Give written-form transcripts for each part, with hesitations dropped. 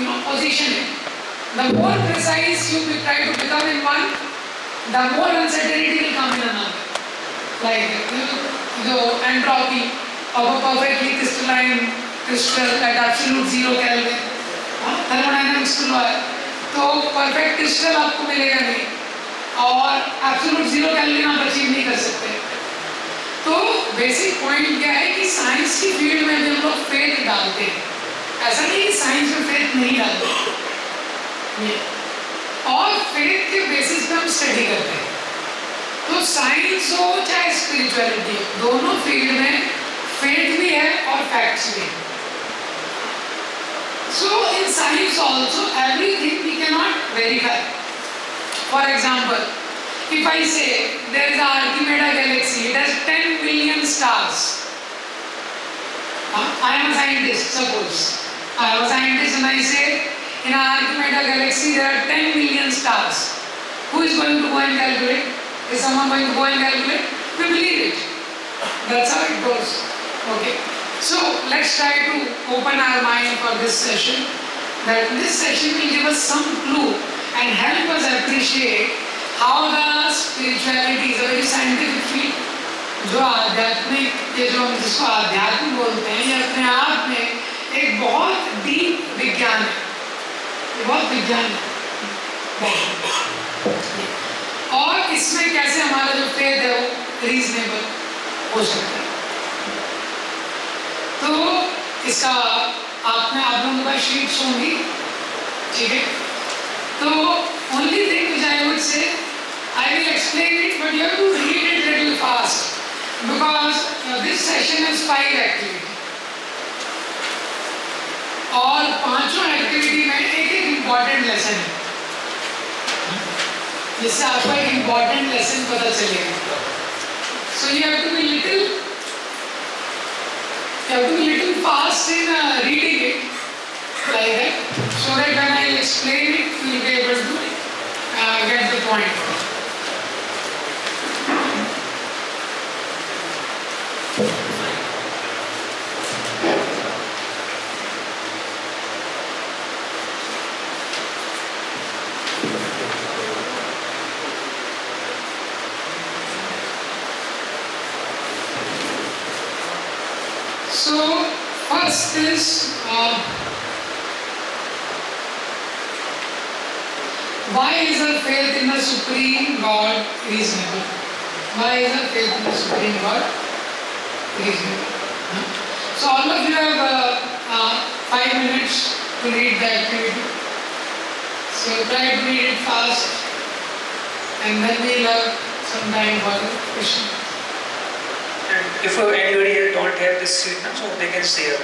position it. The more precise you try to become in one, the more uncertainty will come in another. Like the entropy of a perfectly crystalline crystal at absolute 0 Kelvin. Thermodynamics law है. तो perfect crystal आपको मिलेगा नहीं और absolute 0 Kelvin आप achieve नहीं कर सकते. तो बेसिक पॉइंट क्या है कि साइंस की फील्ड में भी हम लोग फेथ डालते हैं. ऐसा नहीं कि साइंस में फेथ नहीं डालते और फेथ के बेसिस पे हम स्टडी करते हैं. तो साइंस हो चाहे स्पिरिचुअलिटी हो, दोनों फील्ड में फेथ भी है और फैक्ट्स भी है. So in science also everything we cannot verify. For example, if I say there is a Archimeda galaxy, it has 10 billion stars. I am a scientist, suppose. I am a scientist and I say in an Archimeda galaxy there are 10 billion stars. Who is going to go and calculate? Is someone going to go and calculate? We believe it. That's how it goes. Okay. So let's try to open our mind for this session. That this session will give us some clue and help us appreciate how the spirituality is a very scientific field. जो आध्यात्मिक ये जो हम जिसको आध्यात्म बोलते हैं ये अपने आप में एक बहुत डीप विज्ञान है. बहुत विज्ञान है और इसमें कैसे हमारा जो फेथ है वो रीजनेबल हो सकता है. तो इसका आप लोगों का शीट्स होंगी, ठीक है. तो only thing which I would say I will explain it, but you have to read it little fast because this session is 5 activity और पांचों एक्टिविटी में एक इम्पॉर्टेंट लेसन है जिससे आपको एक इम्पॉर्टेंट लेसन पता चलेगा. So you have to be little fast in reading it like that, so that when I explain it, you will be able to get the point. So first is why is our faith in the Supreme God reasonable? Why is our faith in the Supreme God reasonable? So all of you have 5 minutes to read the activity. So try to read it fast and then we'll have some time for the question. And if anybody here don't have this sheet, so they can share.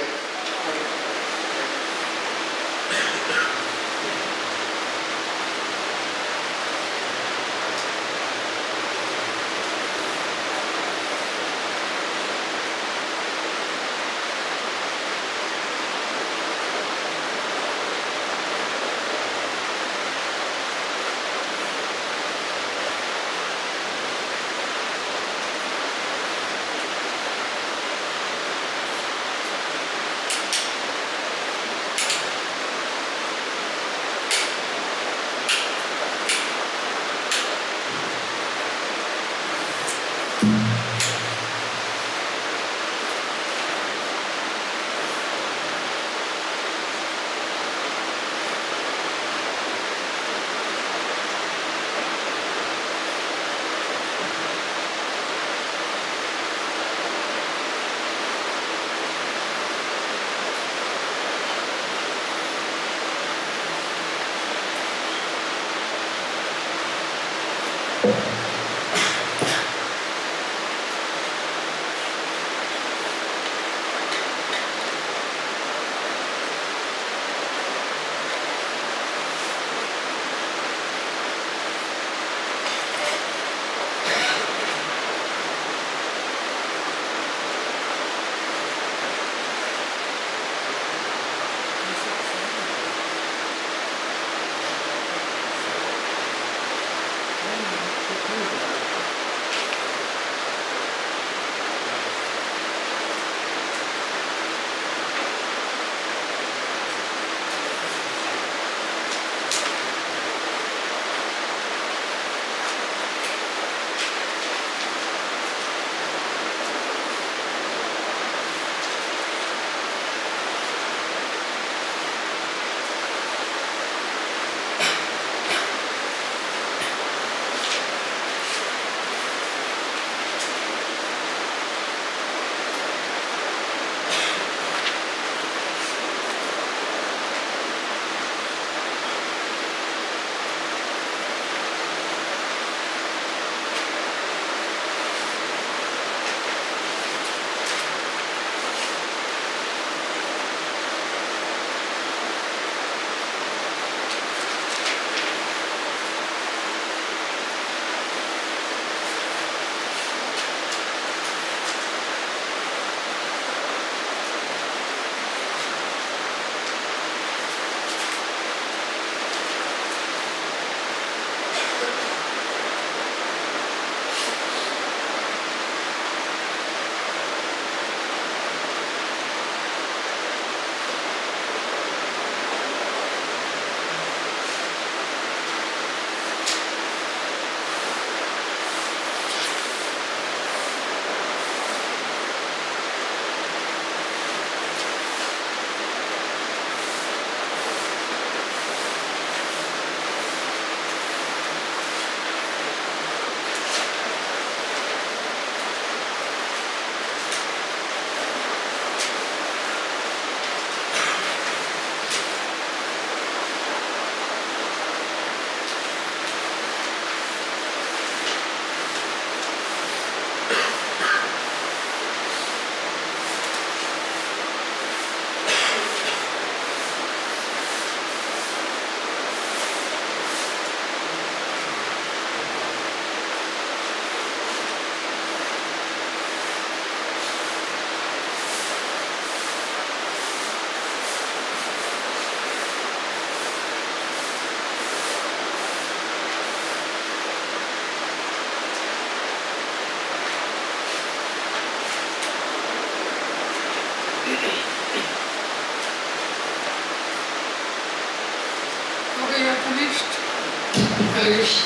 Hare Krishna.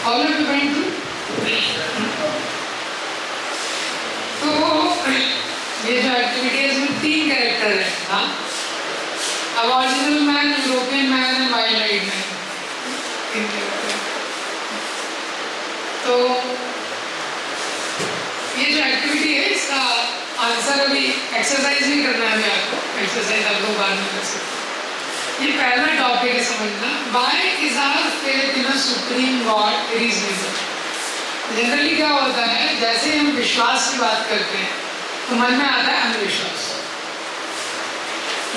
All of you went through? तो ये जो activity है इसमें 3 character है, हाँ, aboriginal man, European man and wild eyed man, 3 character. तो ये जो एक्टिविटी है इसका आंसर अभी एक्सरसाइज नहीं करना है, आपको एक्सरसाइज आप लोग बाद में कर सकते हैं। ये पहला टॉपिक है समझना, why is our faith in a supreme god reasonable. Generally क्या होता है, जैसे हम विश्वास की बात करते हैं तो मन में आता है अंधविश्वास।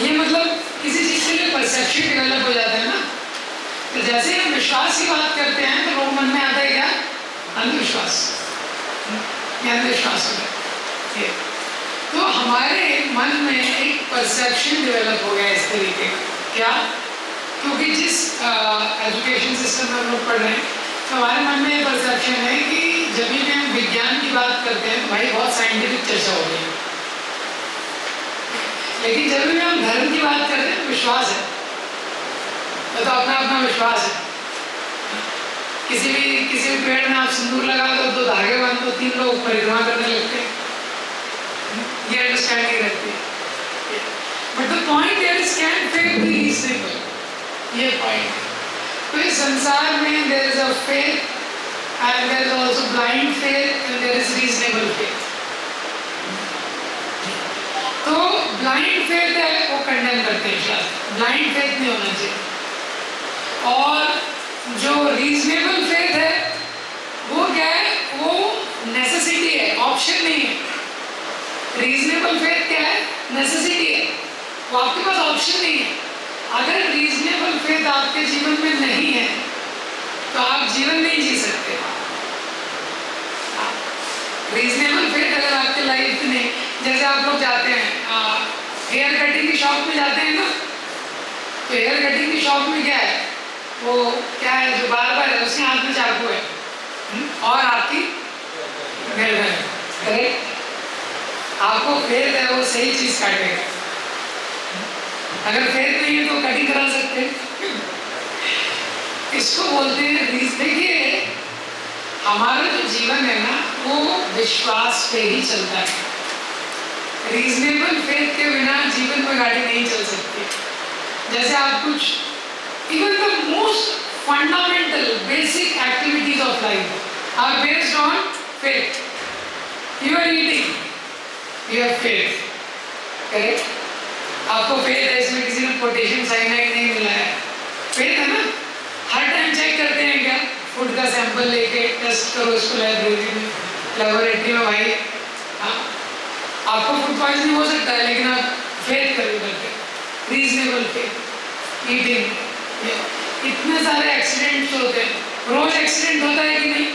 ये मतलब किसी चीज के लिए परसेप्शन डेवलप हो जाता है ना, तो जैसे हम विश्वास की बात करते हैं तो लोग मन में आता है क्या, अंधविश्वास, ये अंधविश्वास हो गया। तो हमारे मन में एक परसेप्शन डेवलप हो गया इस तरीके का, क्या, क्योंकि जिस एजुकेशन सिस्टम में हम लोग पढ़ रहे हैं तो हमारे मन में ये परसेप्शन है कि जब भी हम विज्ञान की बात करते हैं तो भाई बहुत साइंटिफिक चर्चा हो रही है, लेकिन जब भी हम धर्म की बात करते हैं विश्वास है, तो अपना अपना विश्वास है। किसी भी पेड़ में आप सिंदूर लगा दो, 2 धागे बांध दो, 3 लोग परिक्रमा करने लगते हैं, ये अंडरस्टैंडिंग रहती है। But the point here is can faith be reasonable, ये पॉइंट है। तो इस संसार में there is a faith and there is also blind faith and there is reasonable faith. तो ब्लाइंड फेथ है वो कंडेम करते हैं शास्त्र, ब्लाइंड फेथ नहीं होना चाहिए। और जो रीजनेबल फेथ है वो क्या है, वो नेसेसिटी है, ऑप्शन नहीं है। रीजनेबल फेथ क्या है, नेसेसिटी है, वो आपके पास ऑप्शन नहीं है। अगर रीजनेबल फेथ आपके जीवन में नहीं है तो आप जीवन नहीं जी सकते। रीजनेबल फेथ अगर आपके लाइफ में नहीं, जैसे आप लोग जाते हैं हेयर कटिंग की शॉप में जाते हैं ना, तो हेयर कटिंग की शॉप में क्या है, वो क्या है जो बार है उसके हाथ में चाकू है और आपकी गर्दन है, करेक्ट। आपको फेथ है वो सही चीज काटेगा, अगर फेथ नहीं है तो कटिंग करा सकते हैं। इसको बोलते हैं देखिए हमारा जो जीवन है ना वो विश्वास पे ही चलता है। रीजनेबल फेथ के बिना जीवन में गाड़ी नहीं चल सकती। जैसे आप कुछ even the most fundamental basic activities of life are based on faith. You are eating, you have faith, correct. आपको फेथ है इसमें किसी ने पोटेशियम साइनाइड नहीं मिलाया, फेथ है ना। हर टाइम चेक करते हैं क्या, फूड का सैंपल लेके टेस्ट करो इसको लाइब्रेरी में, लेबोरेटरी में, भाई हाँ आपको फूड पॉइजनिंग हो सकता है लेकिन आप फेथ करते, रीजनेबल फेथ। ईटिंग, इतने सारे एक्सीडेंट्स होते हैं, रोज एक्सीडेंट होता है कि नहीं,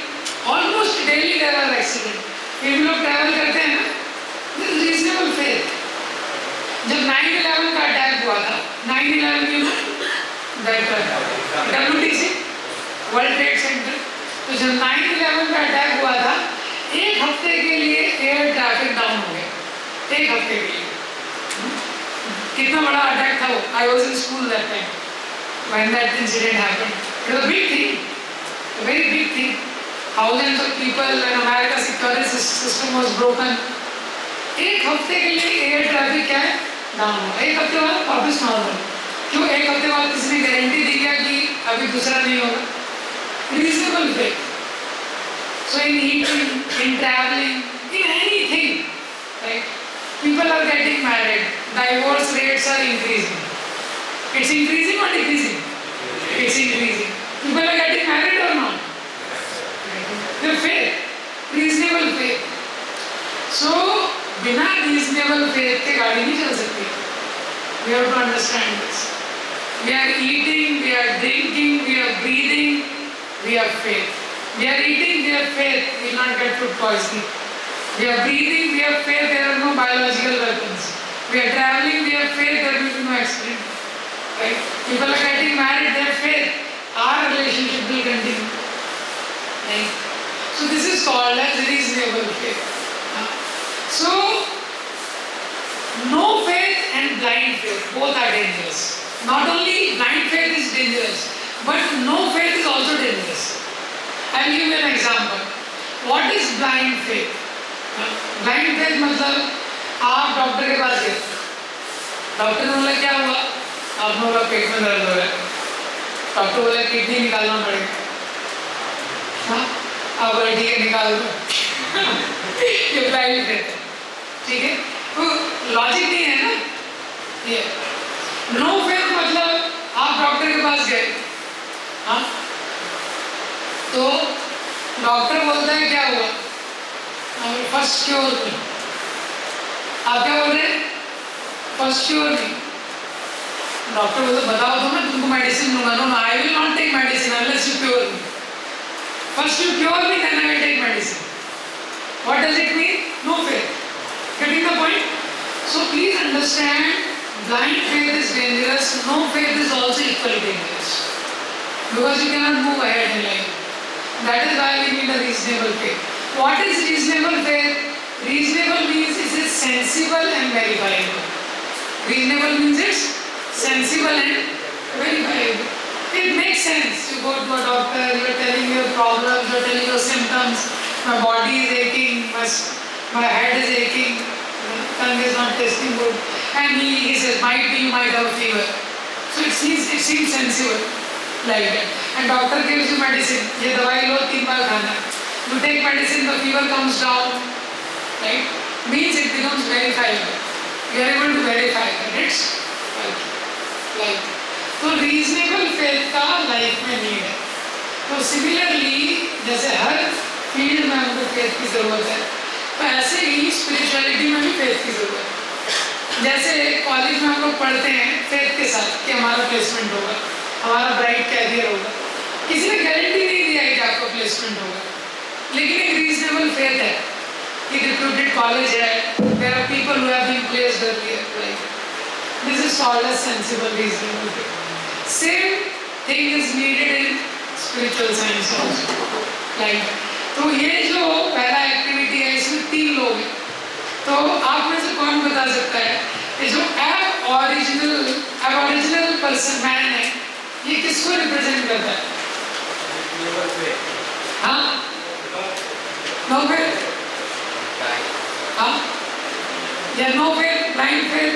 almost daily there are accident, फिर भी लोग ट्रैवल करते हैं ना, रीजनेबल फेथ। जब 9/11 का अटैक हुआ था, 9/11 you know WTC world trade centre, तो जब 9/11 का अटैक हुआ था 1 हफ्ते के लिए एयर ट्रैफिक डाउन हो गया, 1 हफ्ते के लिए। कितना बड़ा अटैक था वो। I was in school that time when that incident happened. It was a big thing, a very big thing. Thousands of people and America's security system was broken. 1 हफ्ते के लिए एयर ट्रैफिक क्या है, down हुआ। 1 हफ्ते बाद वापस normal. क्यों 1 हफ्ते बाद किसी ने गारंटी दी क्या कि अभी दूसरा नहीं होगा? Reasonable faith. So in eating, in traveling, in anything, right? People are getting married. Divorce rates are increasing. It's increasing or decreasing? It's increasing. People are getting married or not? The faith, reasonable faith. So बिना reasonable faith के गाड़ी नहीं चल सकती. We have to understand this. We are eating, we are drinking, we are breathing, we have faith. We are eating, we have faith, we will not get food poisoning. We are breathing, we have faith, there are no biological weapons. We are traveling, we have faith, there will be no accident. Right? People are getting married, they have faith, our relationship will continue. Right? So this is called as reasonable faith. So, no faith and blind faith, both are dangerous. Not only blind faith is dangerous, But no faith is also dangerous. I will give you an example. What is blind faith? Blind faith मतलब आप doctor के पास गए, doctor ने बोला क्या हुआ, आपने बोला पेट में दर्द हो रहा है, डॉक्टर बोला किडनी निकालना पड़ेगा, हाँ आप बोले ठीक है निकाल दो। ये ब्लाइंड फेथ है, ठीक है, तो लॉजिक नहीं है ना ये। नो फेथ मतलब आप डॉक्टर के पास गए, हाँ तो डॉक्टर बोलता है क्या हुआ, फर्स्ट क्योर नहीं, आप क्या बोल रहे हैं, फर्स्ट क्योर नहीं, डॉक्टर बोलते बताओ तो मैं तुमको मेडिसिन दूंगा, no I will not take medicine unless you cure me, first you cure me then I will take medicine. What does it mean? No faith. Getting the point? So please understand, blind faith is dangerous, no faith is also equally dangerous because you cannot move ahead in life. That is why we need a reasonable faith. What is reasonable faith? Reasonable means it is sensible and verifiable. Reasonable means it's sensible and verifiable. It makes sense. You go to a doctor, you are telling your problems, you are telling your symptoms. My body is aching, my head is aching, tongue is not tasting good. And he says, might be you might have a fever. So it seems sensible like that. And doctor gives you medicine. ये दवाई लो 3 बार खाना. You take medicine, the fever comes down, right? Means it becomes verifiable. You are able to verify that it's like. तो reasonable faith का life में need है. तो similarly जैसे हर field में हमको faith की जरूरत है, तो ऐसे ही spirituality में भी faith की जरूरत है. जैसे कॉलेज में हम लोग पढ़ते हैं फेथ के साथ कि हमारा प्लेसमेंट होगा, हमारा ब्राइट कैरियर होगा. किसी ने गारंटी नहीं दिया है कि आपका प्लेसमेंट होगा, लेकिन एक रीजनेबल फेथ है कि रिप्यूटेड कॉलेज है, there are people who have been placed earlier, right? This is called a sensible reasonable faith. Same thing is needed in spiritual science also, right? तो ये जो पहला एक्टिविटी है इसमें 3 लोग हैं. तो आप में से कौन बता सकता है कि जो एबॉरिजिनल पर्सन मैन है ये किसको रिप्रेजेंट करता है? हाँ? No faith? हाँ? या no faith, blind faith?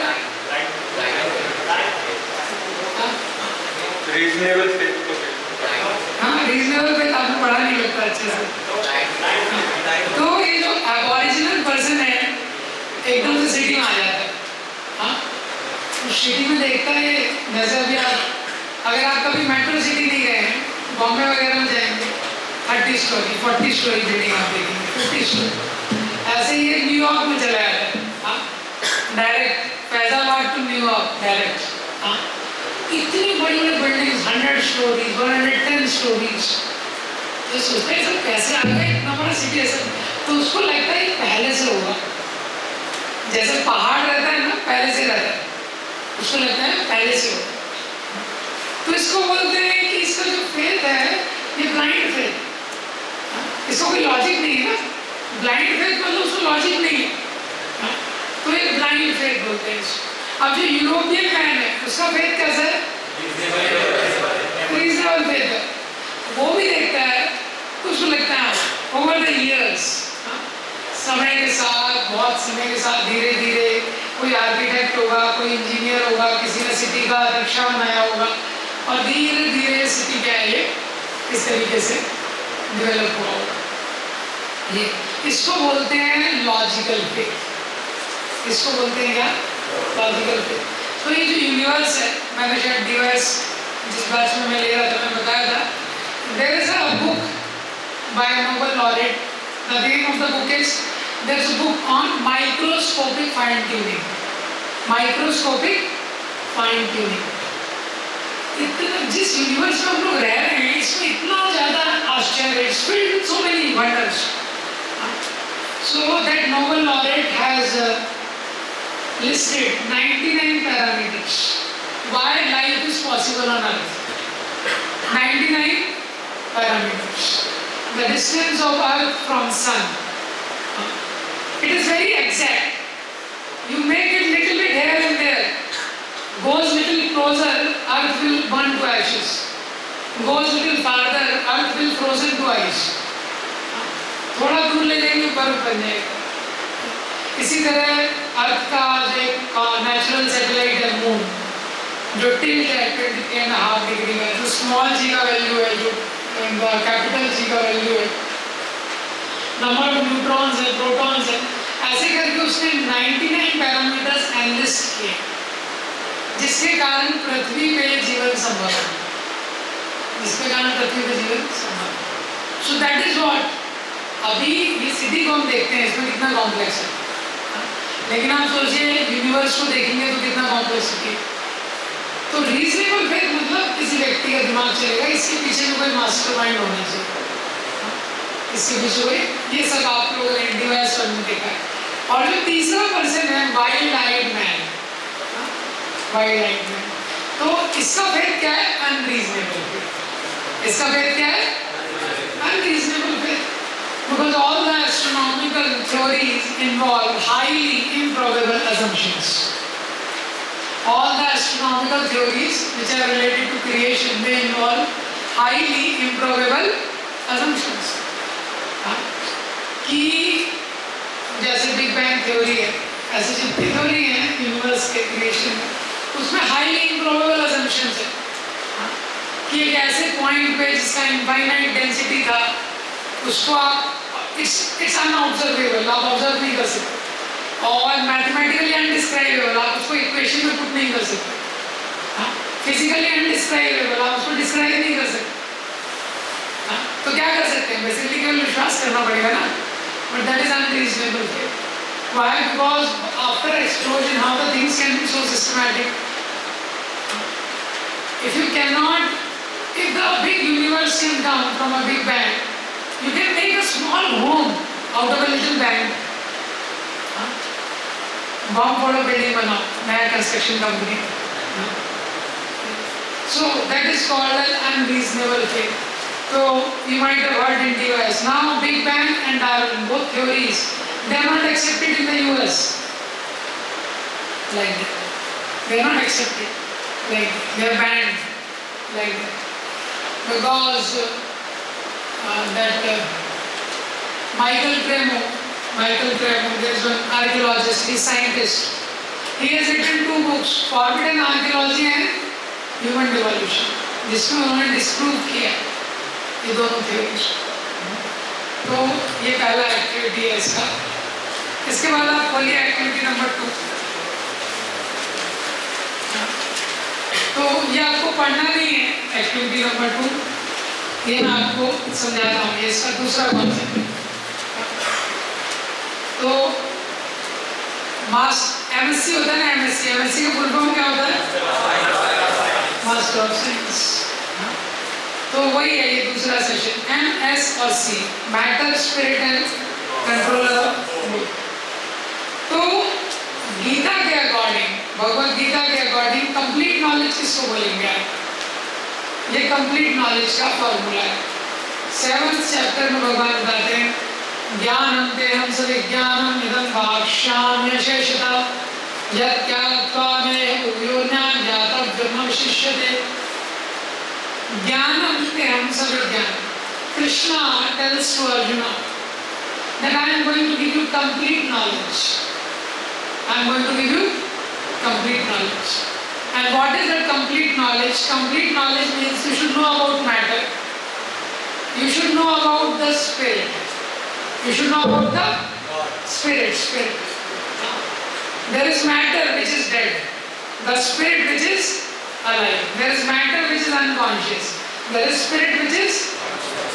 Reasonable faith. हाँ, रीजनेबल फेथ आपने पढ़ा नहीं लगता अच्छे से. तो ये जो एबॉरिजिनल पर्सन है एकदम से सिटी में आ जाता है, हाँ? तो सिटी में देखता है, जैसे अभी आप अगर आप कभी मेट्रो सिटी नहीं गए हैं, बॉम्बे वगैरह में जाएंगे 30 स्टोरी 40 स्टोरी बिल्डिंग आप देखेंगे, 50 स्टोरी. ऐसे ही ये न्यूयॉर्क में चला जाता है, हाँ? Direct Faizabad to New York direct, हाँ? इतनी बड़ी बड़ी बिल्डिंग 100 स्टोरीज 110 स्टोरीज. तो सोचते हैं सब कैसे आ गए इतना बड़ा सिटी ऐसा. तो उसको लगता है पहले से होगा, जैसे पहाड़ रहता है ना पहले से रहता है, उसको लगता है पहले से होगा. तो इसको बोलते हैं कि इसका जो फेथ है ये ब्लाइंड फेथ. इसको कोई लॉजिक नहीं है ना, ब्लाइंड फेथ मतलब उसको लॉजिक नहीं है, तो ये ब्लाइंड फेथ बोलते हैं इसको. अब जो यूरोपियन मैन है उसका फेथ कैसा है? रीजनेबल फेथ है. वो भी देखता है तो उसको लगता है ओवर द इयर्स, समय के साथ, बहुत समय के साथ धीरे धीरे कोई आर्किटेक्ट होगा, कोई इंजीनियर होगा, किसी ने सिटी का नक्शा बनाया होगा और धीरे धीरे सिटी क्या है ये इस तरीके से डेवलप हुआ होगा. ये इसको बोलते हैं लॉजिकल फेथ. इसको बोलते हैं क्या? Logical faith. तो ये जो यूनिवर्स है, मैंने शायद डिवाइस जिस बैच में मैं ले रहा था मैं बताया था, there is a book by Nobel laureate. The name of the book is, there's a book on microscopic fine tuning. Microscopic fine tuning. इतना जिस यूनिवर्स में हम लोग रह रहे हैं इसमें इतना ज़्यादा आश्चर्य, it's filled with so many wonders. So that Nobel laureate has listed 99 parameters why life is possible on Earth. 99 parameters. The distance of Earth from Sun. It is very exact. You make it little bit here and there, goes little closer, Earth will burn to ashes. goes little farther, earth will frozen to ice. थोड़ा दूर ले जाएंगे बर्फ बन जाएगा। इसी तरह अर्थ का जो एक नेचुरल सैटेलाइट है मून, जो टिल्ट है 20.5 डिग्री में, जो स्मॉल जी का वैल्यू है, जो कैपिटल जी का वैल्यू है, नंबर ऑफ न्यूट्रॉन्स है, प्रोटॉन्स है, ऐसे करके उसने 99 पैरामीटर्स एनालिस्ट किए, जिसके कारण पृथ्वी पे जीवन संभव है, जिसके कारण पृथ्वी पे जीवन संभव है। सो दैट इज व्हाट अभी ये सिटी को हम देखते हैं, इसमें कितना कॉम्प्लेक्स है, लेकिन आप सोचिए यूनिवर्स को देखेंगे तो कितना कॉम्प्लेक्सिटी है। तो रीजनेबल फेथ मतलब किसी व्यक्ति का दिमाग चलेगा, इसके पीछे में कोई मास्टरमाइंड होना चाहिए, इसके पीछे कोई, ये सब आप लोगों ने डिवाइस में देखा है। और जो तीसरा पर्सन है wild eyed man, wild eyed man, तो इसका फेथ क्या है? Unreasonable faith. इसका फेथ क्या है? Unreasonable faith, because all the astronomical theories involve highly improbable assumptions. All the astronomical theories which are related to creation, they involve highly improbable assumptions. कि जैसे big bang theory है, ऐसे जितनी theory है universe के creation में, उसमें highly improbable assumptions है कि एक ऐसे पॉइंट पे जिसका इनफाइनाइट डेंसिटी था, उसको आप इट्स अनऑब्जर्वेबल, आप ऑब्जर्व नहीं कर सकते, और मैथमेटिकली अनडिस्क्राइबेबल, आप उसको इक्वेशन में पुट नहीं कर सकते, फिजिकली अनडिस्क्राइबेबल, आप उसको डिस्क्राइब नहीं कर सकते। तो क्या कर सकते हैं? बेसिकली केवल विश्वास करना पड़ेगा ना, but that is unreasonable faith. Why? Because after explosion how the things can be so systematic. If you can not, if the big universe can come from a big bang, you can make a small home out of a little bang. Bomb फोड़ो, building बनाओ, नया construction company. So that is called an unreasonable faith. So you might have heard in the US. Now Big Bang and Darwin, both theories, they are not accepted in the US. Like that. They are not accepted. Like that. They are banned. Like that. Because Michael Cremo, there is one archaeologist, he is scientist. He has written 2 books, Forbidden Archaeology and Human Devolution, जिसमें उन्होंने disprove किया ये दोनों theories. तो ये पहला activity है इसका। इसके बाद आप खोलिए एक्टिविटी नंबर 2। तो ये आपको पढ़ना नहीं है, एक्टिविटी नंबर 2, ये मैं आपको समझाता हूँ, ये इसका दूसरा कॉन्सेप्ट है। तो एमएससी होता है ना, एमएससी का फुल फॉर्म क्या होता है? Master of science. तो वही है ये दूसरा सेशन, एमएस और C, matter, spirit and control of mood. तो गीता के अकॉर्डिंग, भगवद गीता के अकॉर्डिंग कंप्लीट नॉलेज किसको बोलेंगे? ये कंप्लीट नॉलेज का फॉर्मूला है। 7th चैप्टर में भगवान बताते हैं, ज्ञानम तेहम सविज्ञानम इदं वाक्ष्याम्य शेषतः यत्यात्वाने उभयोर्न ज्ञातव्यमवशिष्यते। ज्ञानम तेहम सविज्ञानम, Krishna tells to Arjuna that I am going to give you complete knowledge. I am going to give you complete knowledge. And what is that complete knowledge? Complete knowledge means you should know about matter, you should know about the spirit, you should know about the spirit. There is matter which is dead, the spirit which is alive. There is matter which is unconscious, there is spirit which is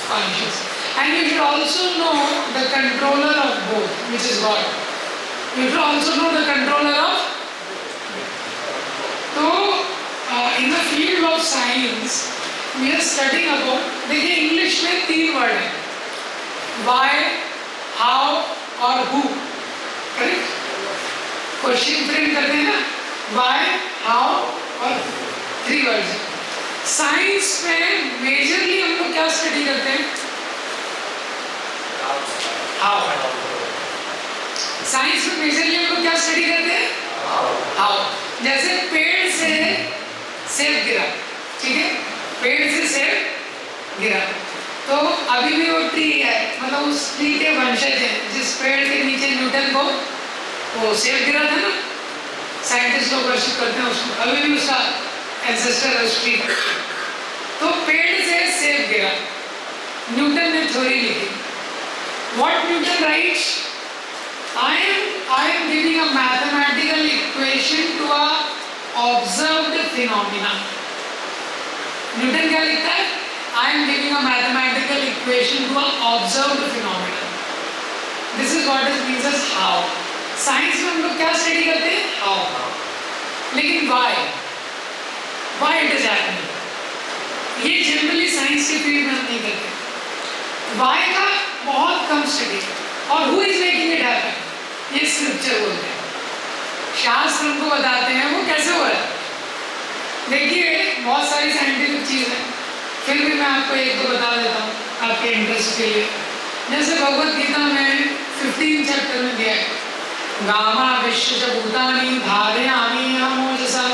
conscious. And you should also know the controller of both, which is God. You should also know the controller of. तो in the field of science we are studying about, देखिए English में 3 word है, why, how और who, correct? Question frame करते हैं ना, why, how और 3 words है। साइंस में मेजरली हम लोग क्या स्टडी करते हैं? हाउ। साइंस में मेजरली हम लोग क्या स्टडी करते हैं? हाउ। जैसे पेड़ से सेब गिरा, ठीक है, पेड़ से सेब गिरा। तो अभी भी वो ट्री है, मतलब उस ट्री के वंशज हैं, जिस पेड़ के नीचे न्यूटन को वो सेब गिरा था ना, साइंटिस्ट लोग वर्शिप करते हैं उसको, अभी भी उसका एंसेस्टर है उस ट्री का। तो पेड़ से सेब गिरा, न्यूटन ने थ्योरी लिखी। What Newton rights, I am giving a mathematical equation to a observed phenomena. Newton क्या लिखता है, I am giving a mathematical equation to a observed phenomena. This is what it means as how. Science में हम लोग क्या study करते हैं, how. लेकिन why it is happening, ये जनरली साइंस के फील्ड में हम नहीं करते। why का बहुत कम स्टडी, और who is making it happen, ये स्क्रिप्चर बोलते हैं, शास्त्र हमको बताते हैं वो कैसे हो रहा है। देखिए बहुत सारी साइंटिफिक चीज़ है, फिर भी मैं आपको एक दो बता देता हूँ आपके इंटरेस्ट के लिए। जैसे भगवद गीता में 15 चैप्टर में दिया है, गामा विश्व भूतानि धारयामि अमोजसा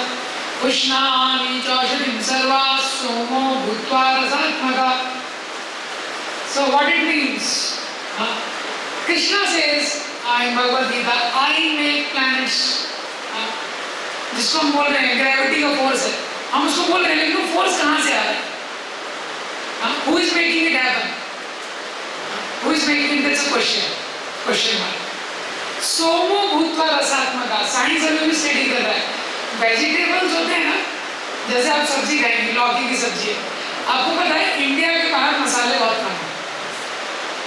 उष्णामि चौषधिं सर्वा सोमो भूत्वा रसात्मका। So what it means? Krishna says in Bhagavad Gita, I make planets. जिसको हम बोल रहे हैं ग्रेविटी का फोर्स है, हम उसको बोल रहे हैं, लेकिन वो फोर्स कहाँ से आ रहा है? Who is making it happen? Who is making it? That's a question mark. सोमो भूत्वा रसात्मका, साइंस अभी भी स्टडी कर रहा है। वेजिटेबल्स होते हैं ना, जैसे आप सब्जी खाएंगे, लौकी की सब्जी है, आपको पता है इंडिया के बाहर मसाले बहुत कम है।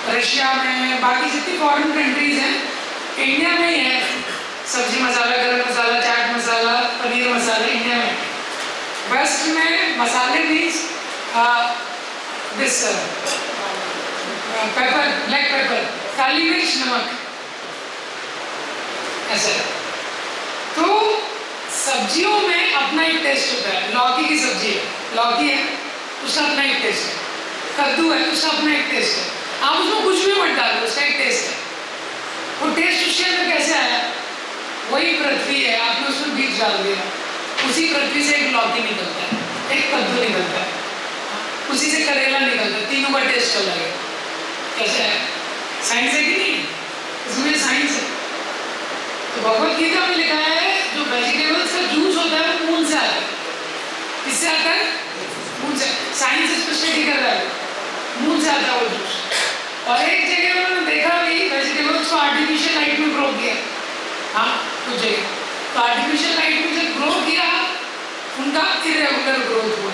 रशिया में, बाकी जितनी फॉरेन कंट्रीज हैं, इंडिया में ही है सब्जी मसाला, गरम मसाला, चाट मसाला, पनीर मसाला, इंडिया में। वेस्ट में मसाले means this pepper, black pepper, काली मिर्च, नमक, ऐसा। तो सब्जियों में अपना एक टेस्ट होता है। लौकी की सब्जी है, लौकी है, उसका अपना एक टेस्ट है। कद्दू है, उसका अपना एक टेस्ट है। आप उसमें कुछ भी मत डालो, उसका एक टेस्ट है। वो टेस्ट उसके अंदर कैसे आया? वही पृथ्वी है, आपने उसमें बीज डाल दिया, उसी पृथ्वी से एक लौकी निकलता है, एक कद्दू निकलता है, उसी से करेला निकलता है, तीनों का टेस्ट अलग है। कैसे है? साइंस है कि नहीं? इसमें साइंस है। तो भगवद गीता में लिखा है जो वेजिटेबल्स का जूस होता है वो मून से आता है। किससे आता है? मून से। साइंस इस पर स्टडी कर रहा है, मून से आता है वो जूस। और एक जगह उन्होंने देखा भी वेजिटेबल्स को आर्टिफिशियल लाइट में ग्रो किया, हाँ कुछ जगह, तो आर्टिफिशियल लाइट में जब ग्रो किया उनका इरेगुलर ग्रोथ हुआ,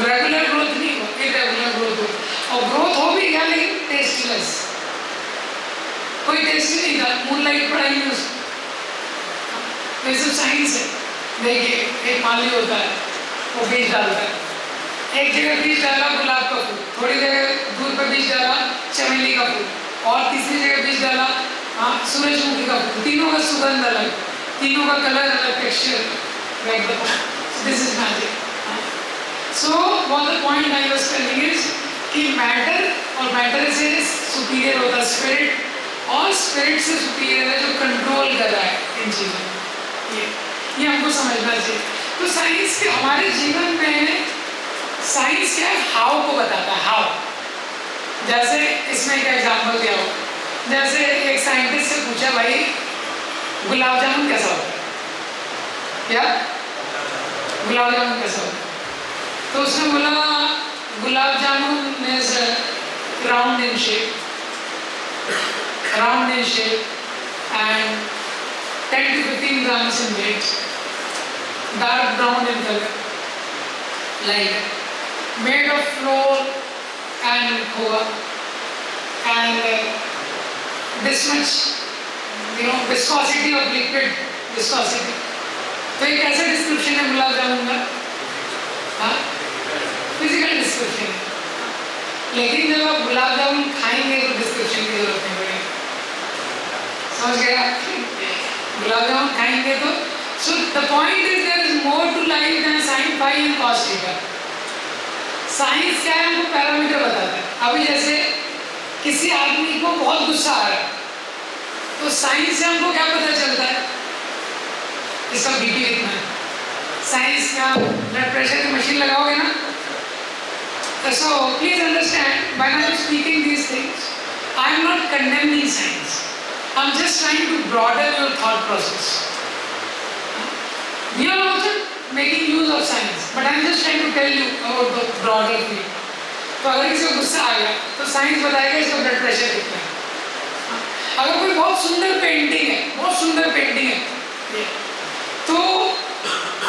रेगुलर ग्रोथ नहीं हुआ, इरेगुलर ग्रोथ हुआ। और ग्रोथ हो भी गया लेकिन टेस्टलेस, कोई टेस्ट ही नहीं था, मूनलाइट पड़ा ही नहीं उसमें। तो ये सब साइंस है। देखिए एक माली होता है, वो बीज डालता है, एक जगह बीज डाला गुलाब का फूल, थोड़ी जगह दूर पर बीज डाला चमेली का फूल, और तीसरी जगह बीज डाला सूरजमुखी का फूल। तीनों का सुगंध अलग, तीनों का कलर अलग, texture. This is magic. So what the point I was telling is कि मैटर, और मैटर से सुपीरियर होता है स्पिरिट, और स्पिरिट से सुपीरियर है जो कंट्रोल कर रहा है इन चीज़ों को। ये हमको समझना चाहिए। तो साइंस के हमारे जीवन में साइंस क्या है? हाउ को बताता है, हाउ। जैसे इसमें एक एग्जाम्पल दिया हो, जैसे एक साइंटिस्ट से पूछा भाई गुलाब जामुन कैसा होता है, क्या गुलाब जामुन कैसा होता है? तो उसने बोला gulab jamun is round in shape, round in shape and 10 to 15 grams in weight, dark brown in color, like made of flour and khoa, and this much viscosity of liquid, viscosity. तो ये कैसा डिस्क्रिप्शन है गुलाब जामुन का? हाँ, फिजिकल डिस्क्रिप्शन है। लेकिन जब आप गुलाब जामुन खाएंगे तो डिस्क्रिप्शन की जरूरत नहीं पड़ेगी, समझ गया? गुलाब जामुन खाएंगे तो so the point is there is more to life than sine phi and cos theta. Science क्या है? हमको पैरामीटर बताता है। अभी जैसे किसी आदमी को बहुत गुस्सा आ रहा है, तो साइंस से हमको क्या पता चलता है? इसका बीपी कितना है। साइंस का ब्लड प्रेशर की मशीन लगाओगे ना, So please understand, when I am speaking these things, I am not condemning science. I am just trying to broaden your thought process. We are also making use of science, but I am just trying to tell you about the broader field. तो अगर किसी को गुस्सा आ गया तो science बताएगा इसका blood pressure कितना है। अगर कोई बहुत सुंदर पेंटिंग है, बहुत सुंदर पेंटिंग है, तो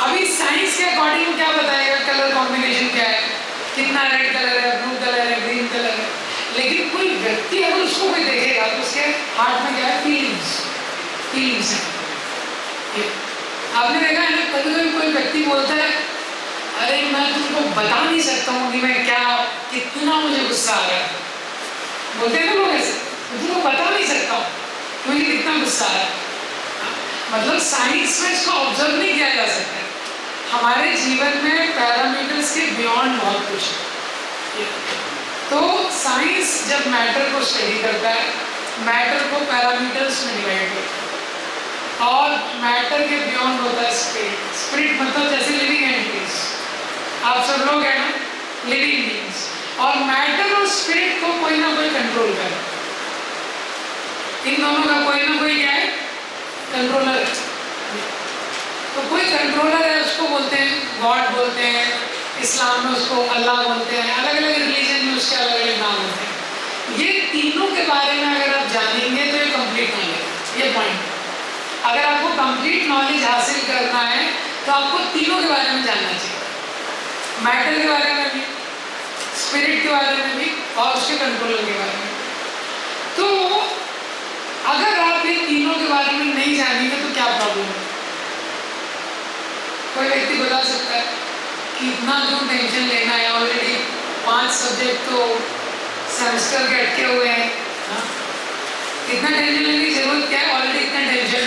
अभी साइंस के अकॉर्डिंग क्या बताएगा, कलर कॉम्बिनेशन क्या है, कितना रेड कलर है, ब्लू कलर है, ग्रीन कलर है। लेकिन कोई व्यक्ति अगर उसको कोई देखेगा तो उसके हार्ट में क्या है, फीलिंग्स है। आपने देखा है ना, कभी कभी कोई व्यक्ति बोलता है अरे मैं तुमको बता नहीं सकता हूँ कि मैं क्या, कितना मुझे गुस्सा आ रहा है। बोलते हैं ना लोग ऐसे, मैं तुमको बता नहीं सकता हूँ कि मुझे कितना गुस्सा आ रहा है। मतलब साइंस में इसको ऑब्जर्व नहीं किया जा सकता है। हमारे जीवन में पैरामीटर्स के बियॉन्ड बहुत कुछ है। तो साइंस जब मैटर को स्टडी करता है, मैटर को पैरामीटर्स में डिवाइड करता है, और मैटर के बियॉन्ड होता है स्पिरिट। स्पिरिट मतलब जैसे लिविंग एंटिटीज, आप सब लोग हैं ना, लिविंग बीइंग्स, और मैटर और स्पिरिट को कोई ना कोई कंट्रोल करे। इन दोनों का कोई ना कोई क्या है, कंट्रोलर है। तो कोई कंट्रोलर है, उसको बोलते हैं गॉड बोलते हैं, इस्लाम में उसको अल्लाह बोलते हैं, अलग अलग रिलीजन में उसके अलग अलग नाम होते हैं। ये तीनों के बारे में अगर आप जानेंगे तो ये कंप्लीट नॉलेज, ये पॉइंट। अगर आपको कंप्लीट नॉलेज हासिल करना है तो आपको तीनों के बारे में जानना चाहिए, मैटर के बारे में भी, स्पिरिट के बारे में भी, और उसके कंट्रोलर के बारे में। तो अगर आप ये तीनों के बारे में नहीं जानेंगे तो क्या प्रॉब्लम है? कोई व्यक्ति बता सकता है कि इतना क्यों टेंशन लेना है, ऑलरेडी 5 सब्जेक्ट तो सेमेस्टर के अटके हुए हैं, इतना टेंशन लेने की जरूरत क्या है, ऑलरेडी इतना टेंशन।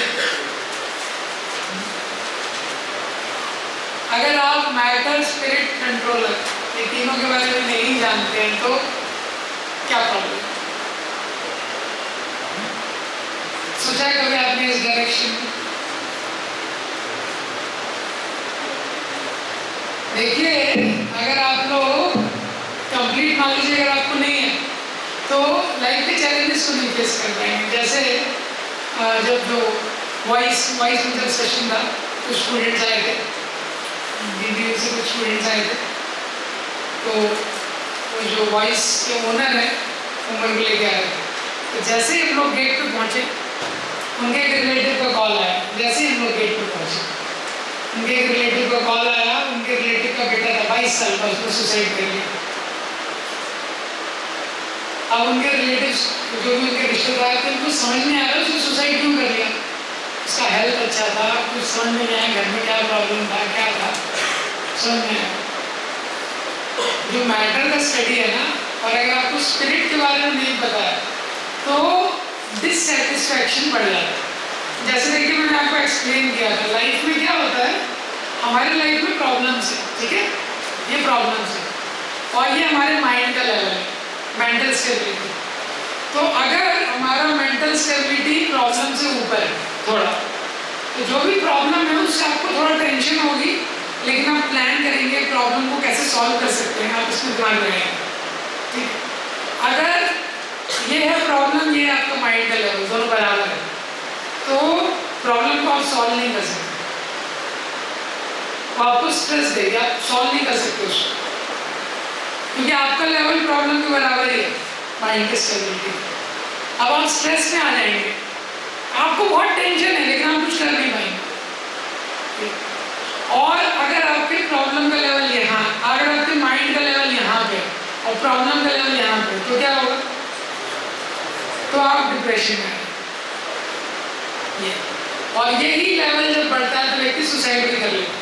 अगर आप मैटर, स्पिरिट, कंट्रोलर ये तीनों के बारे में नहीं जानते हैं तो क्या प्रॉब्लम? सोचा है कभी आपने इस डायरेक्शन में? देखिए, अगर आप लोग कंप्लीट नॉलेज अगर आपको नहीं है तो लाइफ के चैलेंजेस को नहीं फेस कर पाएंगे। जैसे जब जो वॉइस में जब सेशन था, कुछ स्टूडेंट्स आए थे, DBU से कुछ स्टूडेंट्स आए थे, तो वो जो वॉइस के ओनर है उमर को लेके आए थे। तो जैसे ही हम लोग गेट पे पहुँचे, उनके एक रिलेटिव का कॉल आया। जैसे ही हम लोग गेट पे पहुँचे, उनके एक रिलेटिव का कॉल आया, उनके रिलेटिव का बेटा था 22 साल का, उसने सुसाइड कर लिया। अब उनके रिलेटिव्स जो भी उनके रिश्तेदार थे, उनको समझ नहीं आ रहा उसने सुसाइड क्यों कर लिया। उसका हेल्थ अच्छा था, कुछ समझ में नहीं आया, घर में क्या प्रॉब्लम था, क्या था, समझ नहीं आया। जो मैटर का स्टडी है ना, और अगर आपको स्पिरिट के बारे में नहीं पता है तो डिससेटिस्फैक्शन बढ़ जाता है। जैसे देखिए, मैंने आपको एक्सप्लेन किया था, लाइफ में क्या होता है, हमारे लाइफ में प्रॉब्लम्स है, ठीक है, ये प्रॉब्लम्स है, और ये हमारे माइंड का लेवल है, मेंटल स्टेबिलिटी। तो अगर हमारा मेंटल स्टेबिलिटी प्रॉब्लम से ऊपर है थोड़ा, तो जो भी प्रॉब्लम है उससे आपको थोड़ा टेंशन होगी, लेकिन आप प्लान करेंगे प्रॉब्लम को कैसे सॉल्व कर सकते हैं, आप इसमें ध्यान लगाएंगे, ठीक है। अगर ये है प्रॉब्लम, ये आपका माइंड का लेवल, दोनों बराबर है, तो प्रॉब्लम को आप सॉल्व नहीं कर सकते, आपको स्ट्रेस देगी, आप सॉल्व नहीं कर सकते उसको, क्योंकि आपका लेवल प्रॉब्लम के बराबर ही है, माइंड की स्टेबिलिटी। अब आप स्ट्रेस में आ जाएंगे, आपको बहुत टेंशन है लेकिन आप कुछ कर नहीं पाएंगे। और अगर आपके प्रॉब्लम का लेवल यहाँ, अगर आपके माइंड का लेवल यहाँ पे और प्रॉब्लम का लेवल यहाँ पे, तो क्या होगा, तो आप डिप्रेशन में आए। और यही लेवल जब बढ़ता है तो व्यक्ति सुसाइड भी कर लेता है,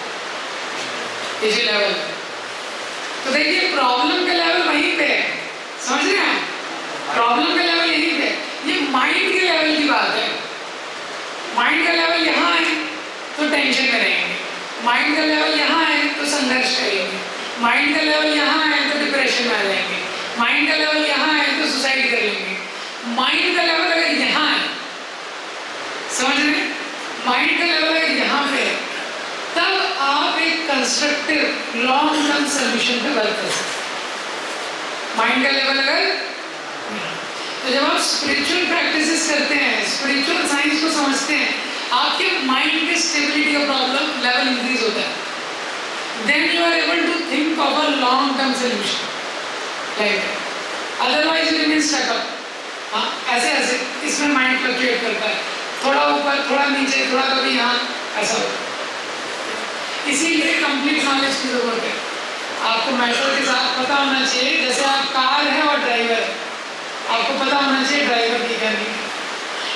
इसी लेवल। तो देखिए, प्रॉब्लम का लेवल वहीं पे है, समझ रहे हैं आप, प्रॉब्लम का लेवल यहीं पे, ये माइंड के लेवल की बात है। माइंड का लेवल यहाँ है तो टेंशन में रहेंगे, माइंड का लेवल यहाँ है तो संघर्ष करेंगे, माइंड का लेवल यहाँ है तो डिप्रेशन में आ जाएंगे, माइंड का लेवल यहाँ है तो सुसाइड कर लेंगे। माइंड का लेवल अगर यहाँ है, समझ रहे, माइंड का लेवल अगर यहाँ पे है, तब आप एक कंस्ट्रक्टिव लॉन्ग टर्म सोल्यूशन पे वर्क कर सकते हैं। माइंड का लेवल अगर, तो जब आप स्पिरिचुअल प्रैक्टिसेस करते हैं, स्पिरिचुअल साइंस को समझते हैं, आपके माइंड के स्टेबिलिटी का प्रॉब्लम लेवल इंक्रीज होता है. Then you are able to think of a long term solution. Like otherwise you remain stuck up. हाँ, ऐसे ऐसे इसमें माइंड फ्लक्चुएट करता है, थोड़ा ऊपर थोड़ा नीचे, थोड़ा कभी यहाँ, ऐसा होता है. इसीलिए कंप्लीट नॉलेज की जरूरत है. आपको मैटर के साथ पता होना चाहिए, जैसे आप कार है और ड्राइवर है, आपको पता होना चाहिए ड्राइवर की क्या नहीं है.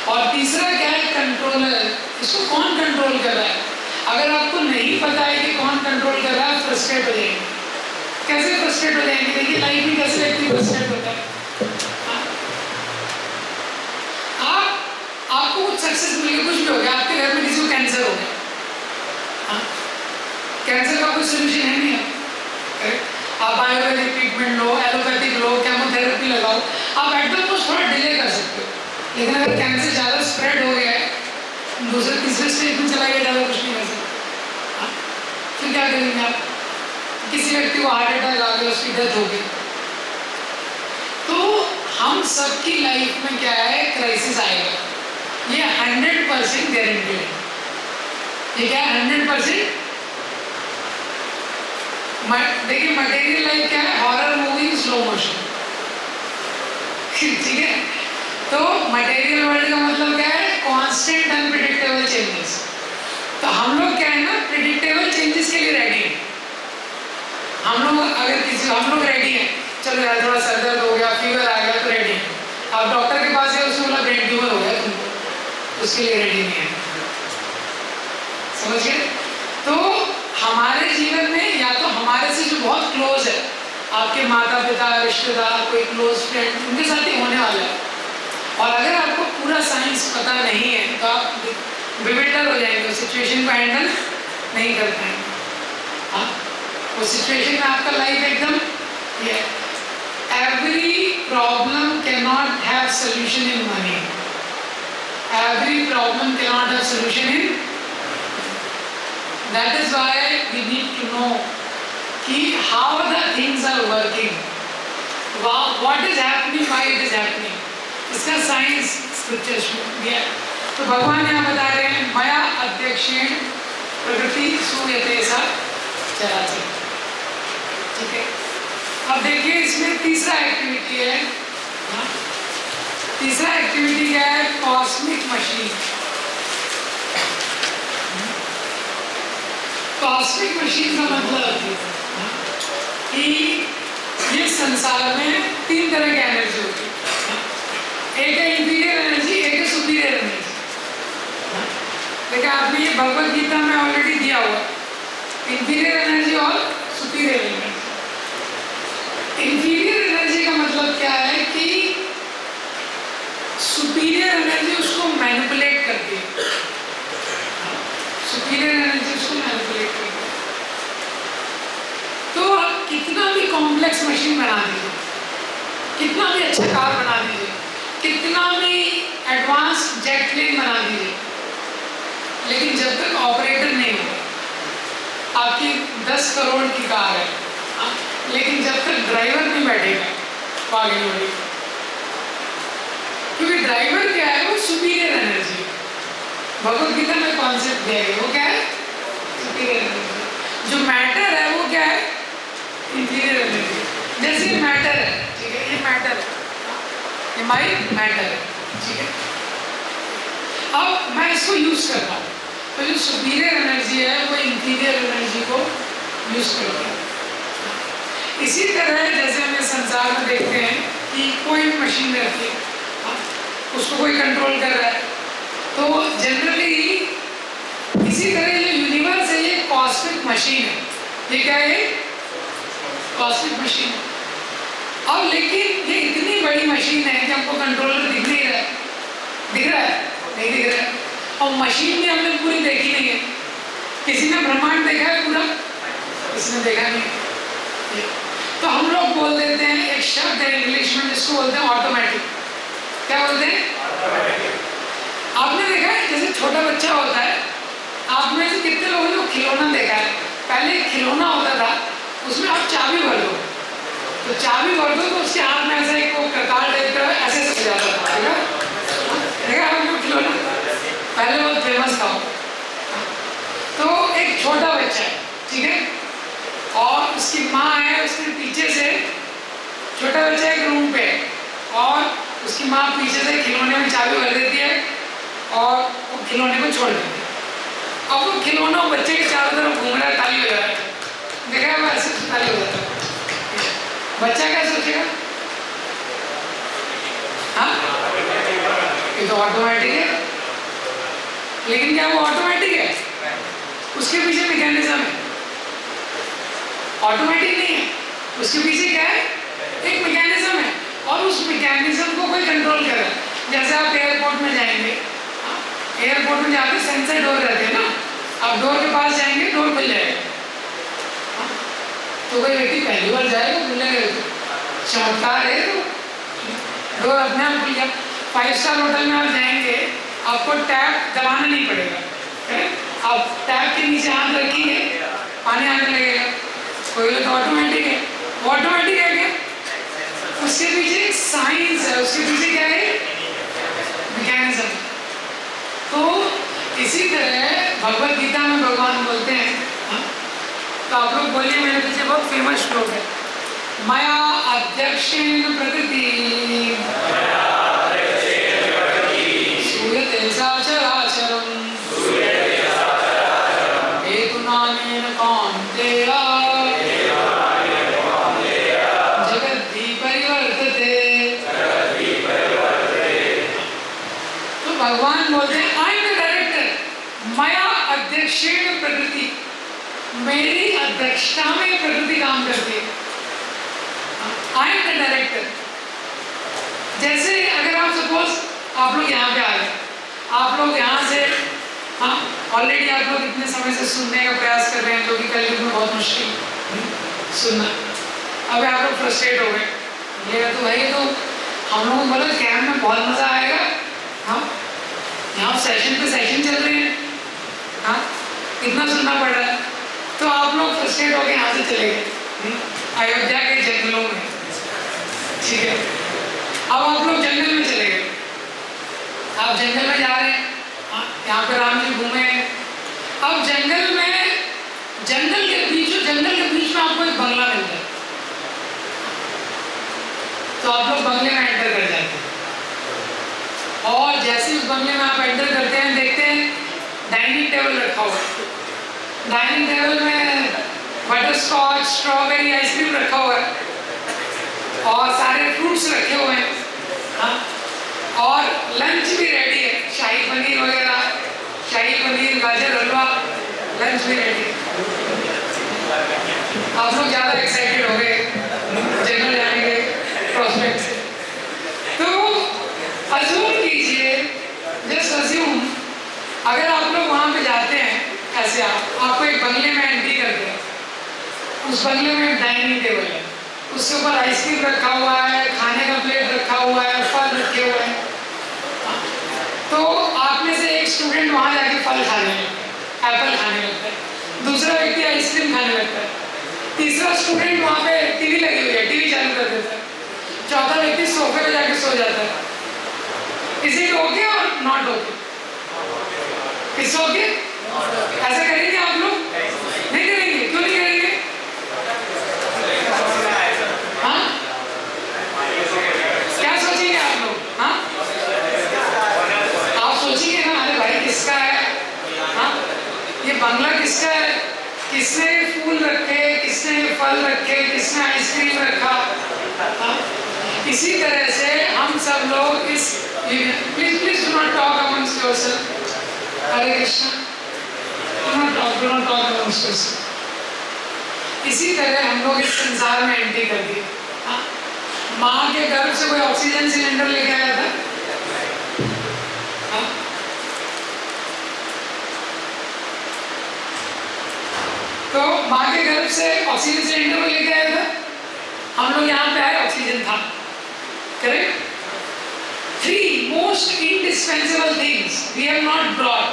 और तीसरा क्या है, कंट्रोलर. इसको कौन कंट्रोल कर रहा है? अगर आपको नहीं पता है कि कौन कंट्रोल कर रहा है, फ्रस्ट्रेट हो जाएंगे. कैसे फ्रस्ट्रेट हो जाएंगे? देखिए लाइफ में कैसे व्यक्ति फ्रस्ट्रेट होता है. आपको कुछ सक्सेस मिल गया, कुछ भी हो गया, आपके घर में किसी को कैंसर हो गया, कैंसर का कोई सोल्यूशन है नहीं. आप आयुर्वेदिक ट्रीटमेंट लो, एलोपैथिक लो, केमोथेरेपी लगाओ, आप एट द मोस्ट थोड़ा डिले कर सकते हो. लेकिन अगर कैंसर ज़्यादा स्प्रेड हो गया है, दूसरे तीसरे स्टेज में चला गया, ज़्यादा कुछ नहीं कर सकते. फिर क्या करेंगे आप? किसी व्यक्ति को हार्ट अटैक आ गया, उसकी डेथ हो गई, तो हम सबकी लाइफ में क्या है, क्राइसिस आएगा. ये 100% गारंटी है. ये क्या है? 100%. देखिए मटेरियल लाइफ क्या है, horror movie in slow motion. ठीक है, तो मटेरियल वर्ल्ड का मतलब क्या है, कांस्टेंट अनप्रेडिक्टेबल चेंजेस. तो हम लोग क्या है ना, प्रेडिक्टेबल चेंजेस के लिए रेडी हैं. हम लोग रेडी हैं, चलो यार थोड़ा सर दर्द हो गया, फीवर आ गया, तो रेडी हैं. आप डॉक्टर के पास गए, उसने बोला ब्रेन ट्यूमर हो गया तुमको, उसके लिए रेडी नहीं है. समझ गए? तो हमारे जीवन में या तो हमारे से जो बहुत क्लोज है, आपके माता पिता, रिश्तेदार, कोई क्लोज फ्रेंड, उनके साथ ही होने वाला है. और अगर आपको पूरा साइंस पता नहीं है, तो आप बिविल्डर हो जाएंगे, सिचुएशन को हैंडल नहीं कर पाएंगे. हाँ, वो सिचुएशन में आपका लाइफ एकदम ये, every problem can not have solution in money. Every problem can not have solution in. That is why we need to know कि how the things are working, what is happening, why it is happening. इसका science scriptures में दिया है. तो भगवान यहाँ बता रहे हैं, मया अध्यक्षेण प्रकृति सूयते सा चराचर. ठीक है, अब देखिए इसमें तीसरा एक्टिविटी है. तीसरा एक्टिविटी क्या है, कॉस्मिक मशीन. कॉस्मिक मशीन का मतलब कि ये संसार में 3 तरह की एनर्जी होती है. एक है इंफीरियर एनर्जी, एक है सुपीरियर एनर्जी. देखिए आपने ये भगवद गीता में ऑलरेडी दिया हुआ, इंफीरियर एनर्जी और सुपीरियर एनर्जी. इंफीरियर एनर्जी का मतलब क्या है कि सुपीरियर एनर्जी उसको मैनिपुलेट करती है. सुपीरियर एनर्जी उसको मैनिपुलेट करती है. तो आप कितना भी कॉम्प्लेक्स मशीन बना दीजिए, कितना भी अच्छा कार बना दीजिए, कितना भी एडवांस जेट प्लेन बना दीजिए, लेकिन जब तक ऑपरेटर नहीं होगा, आपकी 10 करोड़ की कार है, लेकिन जब तक ड्राइवर नहीं बैठेगा वो आगे नहीं बढ़ेगी. क्योंकि ड्राइवर क्या है, वो सुपीरियर एनर्जी है. भगवद गीता में कॉन्सेप्ट दिया गया, वो क्या है, सुपीरियर एनर्जी. जो मैटर है वो क्या है, इंफीरियर एनर्जी. जैसे ये मैटर है, ठीक है, ये मैटर है, ये माई मैटर है, ठीक है. अब मैं इसको यूज करता हूँ, तो जो सुपीरियर एनर्जी है वो इंफीरियर एनर्जी को यूज करती है. इसी तरह जैसे हमें संसार में देखते हैं कि कोई मशीन रहती है, उसको कोई कंट्रोल कर रहा है, तो जनरली इसी तरह जो यूनिवर्स है ये कॉस्मिक मशीन है. ये क्या है, कॉस्मिक मशीन है. अब लेकिन ये इतनी बड़ी मशीन है कि हमको कंट्रोलर दिख नहीं रहा है. दिख रहा है? नहीं दिख रहा है. और मशीन भी हमने पूरी देखी नहीं है. किसी ने ब्रह्मांड देखा है पूरा? किसी ने देखा नहीं. तो हम लोग बोल देते हैं, एक शब्द है इंग्लिश में जिसको बोलते हैं ऑटोमेटिक. क्या बोलते हैं? आपने देखा है जैसे छोटा बच्चा होता है, आप में से कितने लोगों ने खिलौना देखा है? पहले खिलौना होता था, उसमें आप चाबी भर दो, तो चाबी भर दो तो उसके हाथ में ऐसा एक वो करताल टाइप का ऐसे सो जाता था, देखा आपको खिलौना, पहले बहुत फेमस था। तो एक छोटा बच्चा है, ठीक है, और उसकी माँ है, उसके पीछे से छोटा बच्चा एक रूम पे है और उसकी माँ पीछे से खिलौने में चाबी भर देती है और वो खिलौने को छोड़ देती है। अब वो खिलौना बच्चे के चारों तरफ घूम रहा है, ताली हो रहा है, देखा है वो ऐसे ताली हो जाता है। बच्चा क्या सोचेगा? हाँ, ये तो ऑटोमेटिक है, लेकिन क्या वो ऑटोमेटिक है? उसके पीछे मैकेनिज्म है, ऑटोमेटिक नहीं है, उसके पीछे क्या है? एक मैकेनिज्म है और उस मैकेनिज्म को कोई कंट्रोल कर रहा है। जैसे आप एयरपोर्ट में जाएंगे, एयरपोर्ट में जाके सेंसर डोर रहते हैं ना, आप डोर के पास जाएंगे, डोर खुल जाएगा। तो कोई व्यक्ति पहली बार जाएगा, खुलेगा, चमत्कार है, तो डोर अपने आप खुल गया। 5 स्टार होटल में आप जाएंगे, आपको टैप दबाना नहीं पड़ेगा, आप टैप के नीचे हाथ रखेंगे, पानी आने लगेगा। कोई तो ऑटोमेटिक है, ऑटोमेटिक है क्या? उसके पीछे एक साइंस है, उसके पीछे क्या है? मैकेनिज्म। तो इसी तरह भगवद गीता में भगवान बोलते हैं, तो आप लोग बोलिए, मेरे पीछे बहुत फेमस श्लोक है, मया अध्यक्षेण प्रकृति सूयते सचराचरम् हेतुनानेन कौन्तेय जगद्धि परिवर्तते। तो भगवान बोलते हैं, आई एम द डायरेक्टर, मया अध्यक्षेण प्रकृति, मेरी अध्यक्षता में प्रकृति काम करती है। आई एम द डायरेक्टर। जैसे अगर आप सपोज आप लोग यहाँ पे आ गए, आप लोग यहाँ से, हाँ, ऑलरेडी आप लोग इतने समय से सुनने का प्रयास कर रहे हैं, जो कि कल में बहुत मुश्किल सुनना। अब आप लोग फ्रस्ट्रेट हो गए, ये तो भाई, तो हम लोगों को बोला कैंप में बहुत मजा आएगा, हाँ, यहाँ सेशन पे सेशन चल रहे हैं, हाँ, इतना सुनना पड़ रहा है, तो आप लोग फ्रस्ट्रेट होकर यहाँ से चले गए अयोध्या के जंगलों में, ठीक है। अब आप लोग जंगल में चले गए, आप जंगल में जा रहे हैं, यहाँ पे राम जी घूमे हैं। अब जंगल के बीच में आपको एक बंगला मिलता है, तो आप लोग बंगले में एंटर कर जाते हैं, और जैसे उस बंगले में आप एंटर करते हैं, देखते हैं डाइनिंग टेबल रखा हुआ है, डाइनिंग टेबल में बटर स्कॉच, स्ट्रॉबेरी आइसक्रीम रखा हुआ है और सारे फ्रूट्स रखे हुए हैं, हाँ, और लंच भी रेडी है, शाही पनीर वगैरह, शाही पनीर, गाजर हलवा, लंच भी रेडी है। आप लोग ज़्यादा एक्साइटेड हो गए जंगल जाने के प्रोस्पेक्ट से। तो अज्यूम कीजिए, जस्ट अज्यूम, अगर आप लोग वहाँ पे जाते हैं, ऐसे आपको एक बंगले में एंट्री करते हैं, उस बंगले में एक डाइनिंग टेबल है, उसके ऊपर आइसक्रीम रखा हुआ है, खाने का प्लेट रखा हुआ है, फल रखे हुए हैं। तो आप में से एक स्टूडेंट वहाँ जाके फल खाने लगता है, एप्पल खाने लगता है, दूसरा व्यक्ति आइसक्रीम खाने लगता है, तीसरा स्टूडेंट वहाँ पे टीवी लगी हुई है, टीवी चालू कर देता है, चौथा व्यक्ति सोफे पे जाके सो जाता है। इज इट ओके और नॉट ओके? It's okay? ऐसा करेंगे आप लोग? नहीं करेंगे? क्यों नहीं करेंगे? हाँ, क्या सोचेंगे आप लोग? हाँ, आप सोचेंगे ना, अरे भाई किसका है, हाँ, ये बंगला किसका है, किसने फूल रखे, किसने फल रखे, किसने आइसक्रीम रखा, हाँ? इसी तरह से हम सब लोग इस, please do not talk amongst yourself, Hare Krishna, do not talk amongst yourself. इसी तरह हम लोग इस संसार में एंट्री कर दिए, हाँ? माँ के गर्भ से कोई ऑक्सीजन सिलेंडर लेके आया था, हाँ? तो माँ के गर्भ से ऑक्सीजन सिलेंडर को लेके आया था, हम लोग यहाँ पे आए, ऑक्सीजन था, correct? 3 most indispensable things we have not brought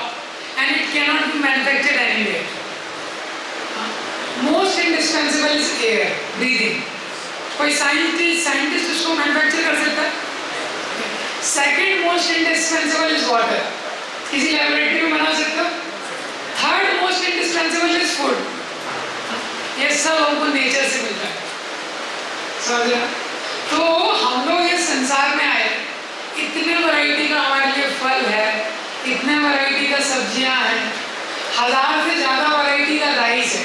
and it cannot be manufactured anywhere. Most indispensable is air, breathing. कोई साइंटिस्ट उसको मैन्युफैक्चर कर सकता है? Second most indispensable is water, किसी लेबोरेटरी में बना सकता है? Third most indispensable is food, ये सब हमको नेचर से मिलता है, समझ रहे? तो हम लोग इस संसार में आए, इतने वैरायटी का हमारे लिए फल है, इतने वैरायटी का सब्जियां हैं, 1000 से ज्यादा वैरायटी का राइस है,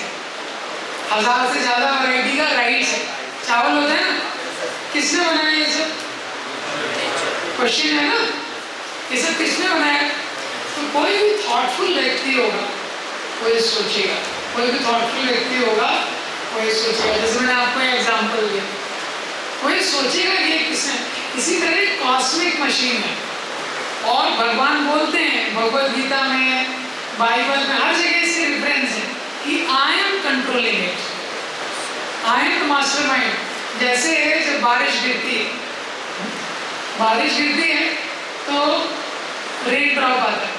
1000 से ज्यादा वैरायटी का राइस है, चावल होता है ना, किसने बनाया ये सब? क्वेश्चन है ना, ये सब किसने बनाया? तो कोई भी थॉटफुल व्यक्ति होगा, कोई सोचेगा, कोई भी थॉटफुल व्यक्ति होगा, कोई सोचेगा। जैसे मैंने आपको एग्जांपल दिया, कोई सोचेगा कि ये किसने, इसी तरह एक कॉस्मिक मशीन है, और भगवान बोलते हैं भगवद गीता में, बाइबल में, हर जगह इसके रेफरेंस है कि I am controlling it, I am the mastermind. जैसे जब बारिश गिरती है, तो रेन ड्रॉप आता है,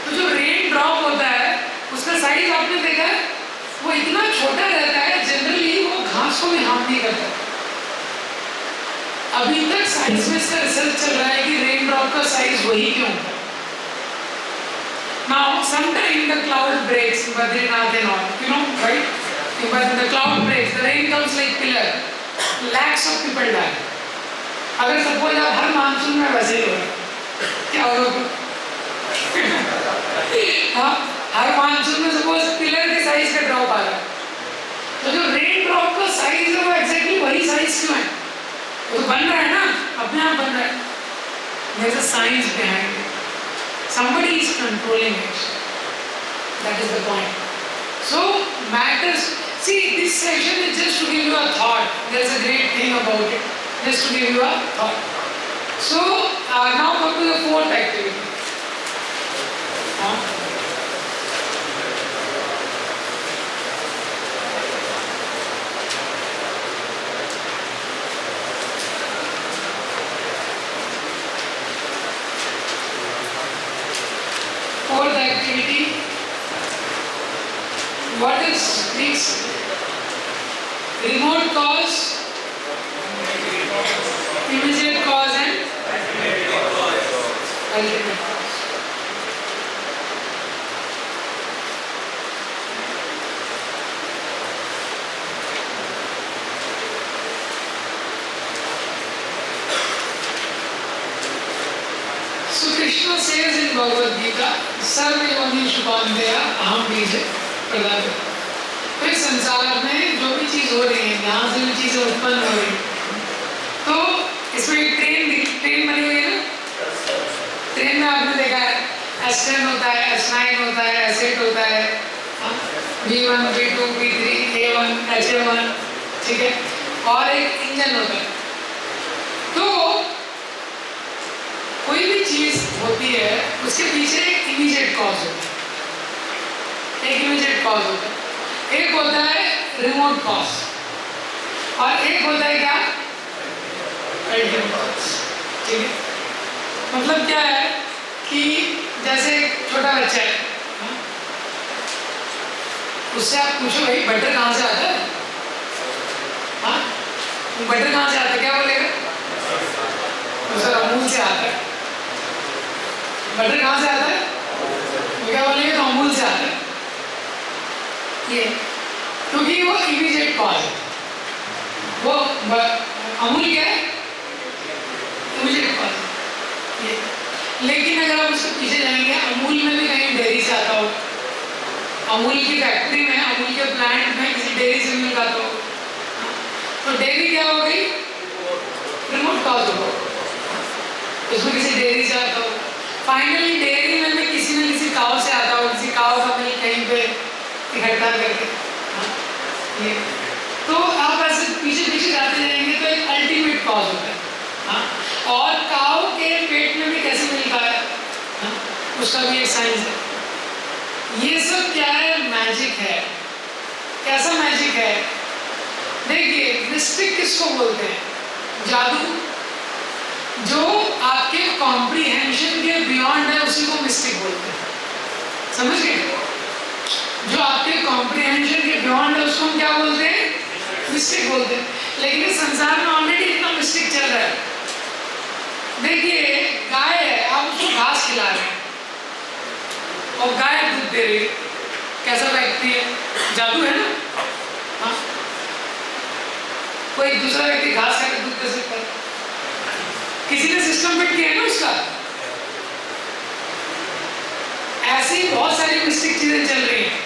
तो जो रेन ड्रॉप होता है उसका साइज आपने देखा है, वो इतना छोटा रहता है, जनरली वो घास को भी हार्म नहीं करता। अभी तक साइंस में इसका रिसर्च चल रहा है कि रेन ड्रॉप का साइज वही क्यों होता है। Now, sometime the cloud breaks in Badrinath and all, you know, right? But the cloud breaks, the rain comes like pillar, lakhs of people die. अगर सपोज आप हर मानसून में वैसे ही हो रहे, क्या होगा? हाँ, हर मानसून में सपोज पिलर के साइज का ड्रॉप आ रहा है, तो जो रेन ड्रॉप का साइज है वो एग्जैक्टली वही साइज क्यों है? वो तो बन रहा है ना, अपने आप बन रहा है। There's a science behind it. Somebody is controlling it. That is the point. So matters. See, this session is just to give you a thought. There's a great thing about it. Just to give you a thought. So now go to the fourth activity. Fourth activity. What is this? Remote cause, immediate cause and ultimate cause. So Krishna says in Bhagavad Gita, सर्व योनिषु कौन्तेय अहम बीज प्रदाता। तो इस संसार में जो भी चीज हो रही है, यहाँ से भी चीजें उत्पन्न हो रही है, तो इसमें एक ट्रेन बनी हुई है ना, ट्रेन में आपने देखा है S10 होता है, S9 होता है, S8 होता है, B1, B2, B3, A1, HA1, ठीक है, और एक इंजन होता है। तो कोई भी चीज होती है उसके पीछे एक इमीडिएट कॉज होता है, एक इमीडिएट कॉज होता है, एक होता है रिमोट कॉज, और एक होता है क्या? Ultimate cause. ठीक है, मतलब क्या है कि जैसे एक छोटा बच्चा है, उससे आप पूछो भाई बटर कहाँ से आता है? हाँ, बटर कहाँ से आता है, क्या बोलेगा? सर अमूल से आता है। बटर कहाँ से आता है? तो क्या बोलेंगे? तो अमूल से आता है। ये क्योंकि वो इमीडिएट कॉज है, वो अमूल क्या है? Immediate cause. ये लेकिन अगर आप उसके पीछे जाएंगे, अमूल में भी कहीं डेयरी से आता हो, अमूल की फैक्ट्री में, अमूल के प्लांट में किसी डेयरी से मिल जाता हो, तो डेयरी क्या हो गई? रिमोट कॉज हो, उसमें किसी डेयरी से आता हो। फाइनली डेयरी में भी किसी न किसी काव से आता हो, किसी काव का मिल्क कहीं पे इकट्ठा करके। ये तो आप ऐसे पीछे पीछे जाते जाएंगे तो एक अल्टीमेट कॉज होता है। हाँ, और काव के पेट में भी कैसे मिल्क आया, उसका भी एक साइंस है। ये सब क्या है? मैजिक है। कैसा मैजिक है? देखिए, मिस्टिक किसको बोलते हैं? जादू। जो आपके कॉम्प्रिहेंशन के बियॉन्ड है उसी को मिस्टिक बोलते हैं, समझ गए? जो आपके कॉम्प्रिहेंशन के बियॉन्ड है उसको हम क्या बोलते हैं? मिस्टिक बोलते हैं। लेकिन इस संसार में ऑलरेडी इतना मिस्टेक चल रहा है। देखिए गाय है, आप उसको घास खिला रहे हैं और गाय दूध दे रही है, कैसा व्यक्ति है? जादू है ना? हाँ, कोई दूसरा व्यक्ति घास खाकर दूध दे सकता है? किसी ने सिस्टम फिट किया है ना उसका। ऐसी बहुत सारी मिस्टेक चीजें चल रही हैं।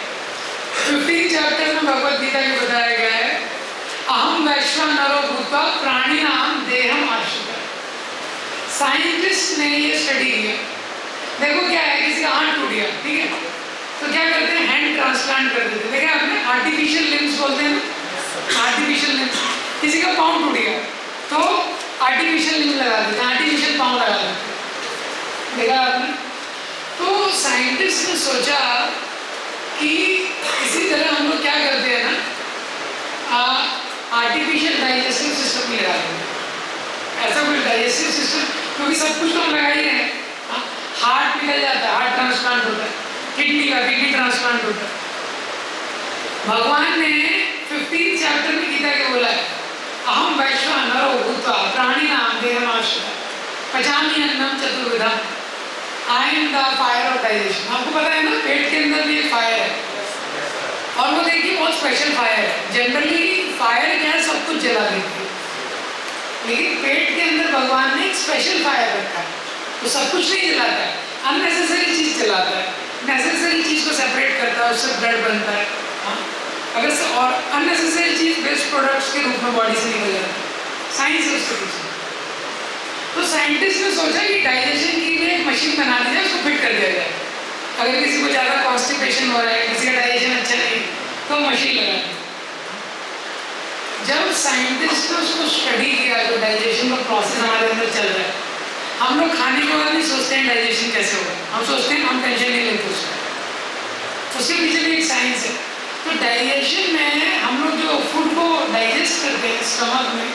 15 चैप्टर में भगवद गीता में बताया गया है, अहम वैश्वानरो भूत्वा प्राणिनाम देहम आश्रितः। साइंटिस्ट ने ये स्टडी किया। देखो क्या है, किसी का हाथ टूट गया, ठीक है, तो क्या करते हैं, हैंड ट्रांसप्लांट कर देते हैं। देखिए आपने आर्टिफिशियल लिम्स बोलते हैं ना, आर्टिफिशियल लिम्स। किसी का पाँव टूट गया तो आर्टिफिशियल लिम्स लगा देते हैं, आर्टिफिशियल पाँव लगा देते हैं, देखा आपने। तो साइंटिस्ट ने सोचा कि इसी तरह हम लोग क्या करते हैं ना, आर्टिफिशियल डाइजेस्टिव सिस्टम में लगा देते हैं। ऐसा कोई डाइजेस्टिव सिस्टम, क्योंकि सब कुछ तो हम लगा ही रहे हैं। हार्ट निकल जाता है, हार्ट ट्रांसप्लांट होता है, किडनी का किडनी ट्रांसप्लांट होता है। भगवान ने 15 चैप्टर में गीता के बोला है, अहम वैश्वानरो भूत्वा प्राणिनाम देहम आश्रितः पचामि अन्नम चतुर्विधम, I am the fire of digestion. आपको पता है ना, पेट के अंदर भी एक फायर है, और वो देखिए बहुत स्पेशल फायर है। जनरली फायर क्या है, सब कुछ जला देती है, लेकिन पेट के अंदर भगवान ने एक स्पेशल फायर रखा है, तो सब कुछ नहीं जलाता है, अननेसेसरी चीज जलाता है, नेसेसरी चीज को सेपरेट करता है, उससे ब्लड बनता है। हाँ? अगर से और अननेसेसरी चीज वेस्ट प्रोडक्ट्स के रूप में बॉडी से निकल जाता है। साइंस है उसके पीछे। तो साइंटिस्ट ने सोचा कि डाइजेशन के लिए एक मशीन बना दी जाए, उसको फिट कर दिया जाए। अगर किसी को ज़्यादा कॉन्स्टिपेशन हो रहा है, किसी का डाइजेशन अच्छा नहीं, तो मशीन लगा दी। जब साइंटिस्ट ने उसको स्टडी किया, जो डाइजेशन का प्रोसेस हमारे अंदर चल रहा है, हम लोग खाने के बाद नहीं सोचते हैं डाइजेशन कैसे होगा, हम सोचते हैं, हम टेंशन नहीं लेते उसके पीछे भी एक साइंस है। तो डाइजेशन में हम लोग जो फूड को डाइजेस्ट करते हैं स्टमक में,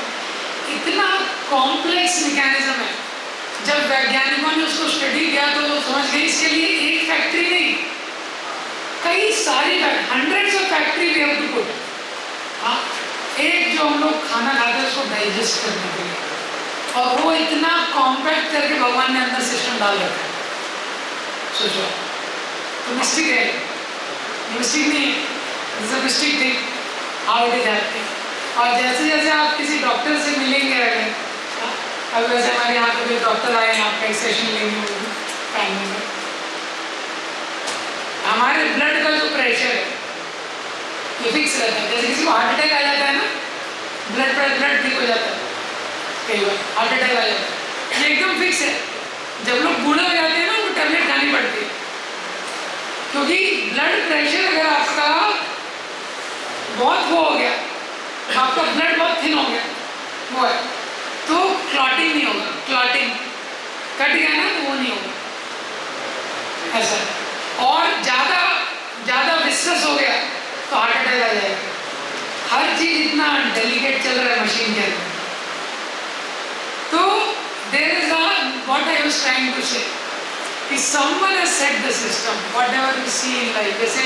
इतना कॉम्प्लेक्स मैकेनिज्म है। जब वैज्ञानिकों ने उसको स्टडी किया तो वो समझ गए इसके लिए एक फैक्ट्री नहीं, कई सारी hundreds of factory we have to put. हाँ, एक जो हम लोग खाना खाते हैं उसको डाइजेस्ट करने के लिए, और वो इतना कॉम्पैक्ट करके भगवान ने अंदर सिस्टम डाल रखा है। सोचो, तो मिस्टेक है, मिस्टेक नहीं है, मिस्टेक थी, हाउ इट इज हैपनिंग। और जैसे जैसे आप किसी डॉक्टर से मिलेंगे, अगर अब वैसे हमारे यहाँ पे डॉक्टर आए हैं, आपका एक सेशन लेंगे टाइमिंग में, हमारे ब्लड का जो प्रेशर है ये फिक्स रहता है। जैसे किसी को हार्ट अटैक आ जाता है ना, ब्लड ठीक हो जाता है, कई बार हार्ट अटैक आ जाता है, ये एकदम फिक्स है। जब लोग बूढ़े हो जाते हैं ना, उनको टैबलेट खानी पड़ती है, क्योंकि ब्लड प्रेशर अगर आपका बहुत वो हो गया, आपका ब्लड बहुत थिन हो गया, वो है, तो क्लॉटिंग नहीं होगा, क्लॉटिंग कट गया ना तो वो नहीं होगा ऐसा। और ज़्यादा विस्कस हो गया तो हार्ट अटैक आ जाएगा। हर चीज़ इतना डेलिकेट चल रहा है मशीन के अंदर। तो there is what I was trying to say, कि someone has set the system, whatever we see in life. जैसे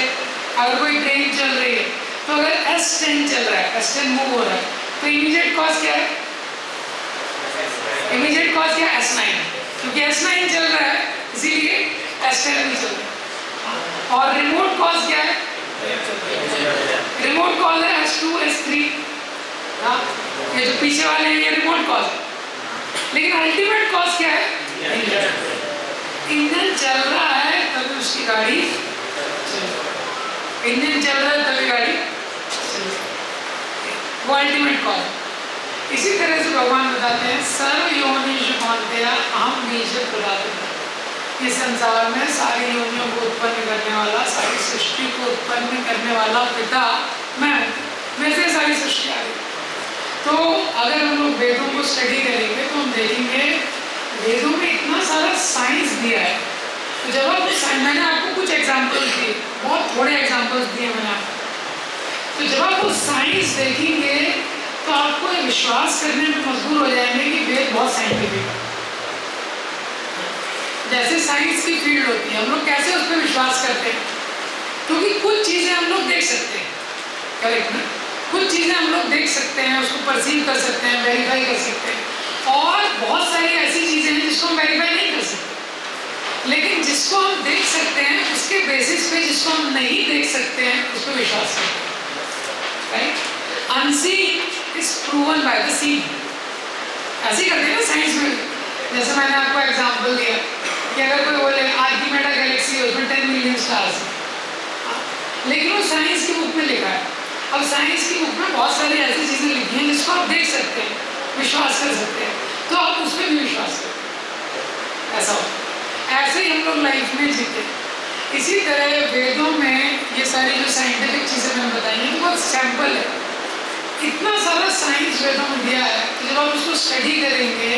अगर कोई ट्रेन चल रही है, तो अगर S10 चल रहा है, S10 मूव हो रहा है, तो इमीडिएट कॉज क्या है? इमीडिएट कॉज क्या है? S9, क्योंकि S9 चल रहा है इसीलिए S10 भी चल रहा है। और रिमोट कॉज क्या है? रिमोट कॉज है S2 S3। हाँ, ये जो पीछे वाले हैं ये रिमोट कॉज है, लेकिन अल्टीमेट कॉज क्या है? इंजन चल रहा है तभी उसकी गाड़ी चल, इंजन चल रहा है तभी गाड़ी चल, वो अल्टीमेट कॉज। इसी तरह से भगवान बताते हैं, सर्व योनिषु कौन्तेय अहम बीज प्रदाता। इस संसार में सारी योनियों को उत्पन्न करने वाला, सारी सृष्टि को उत्पन्न करने वाला पिता मैं हूँ, मेरे से सारी सृष्टि आ गई। तो अगर हम लोग वेदों को स्टडी करेंगे तो हम देखेंगे वेदों में इतना सारा साइंस दिया है। तो जब आप मैंने आपको कुछ एग्जाम्पल्स दिए, बहुत थोड़े एग्जाम्पल्स दिए मैंने आपको, तो जब आप वो साइंस देखेंगे तो आपको ये विश्वास करने में मजबूर हो जाएंगे कि वेद बहुत साइंटिफिक है। जैसे साइंस की फील्ड होती है, हम लोग कैसे उस पर विश्वास करते हैं? क्योंकि कुछ चीज़ें हम लोग देख सकते हैं, करेक्ट ना? कुछ चीज़ें हम लोग देख सकते हैं, उसको परसीव कर सकते हैं, वेरीफाई कर सकते हैं, और बहुत सारी ऐसी चीज़ें हैं जिसको हम वेरीफाई नहीं कर सकते। लेकिन जिसको हम देख सकते हैं उसके बेसिस पे जिसको हम नहीं देख सकते हैं उस पर विश्वास करते हैं, right? Unseen is proven by the seen. ऐसे ही करते हैं ना साइंस में। जैसे मैंने आपको एग्जांपल दिया कि अगर कोई बोले आर्किमेडा गैलेक्सी है, उसमें 10 मिलियन स्टार्स हैं, लेकिन वो साइंस की बुक में लिखा है। अब साइंस की बुक में बहुत सारी ऐसी चीज़ें लिखी हैं जिसको आप देख सकते हैं, विश्वास कर सकते हैं, तो आप उस पर भी विश्वास करते हैं। ऐसा होता है। ऐसे ही हम लोग लाइफ में जीते। इसी तरह वेदों में ये सारी जो साइंटिफिक चीज़ें मैंने बताई हैं तो बहुत सैम्पल है। इतना सारा साइंस वेदों में दिया है कि जब आप उसको स्टडी करेंगे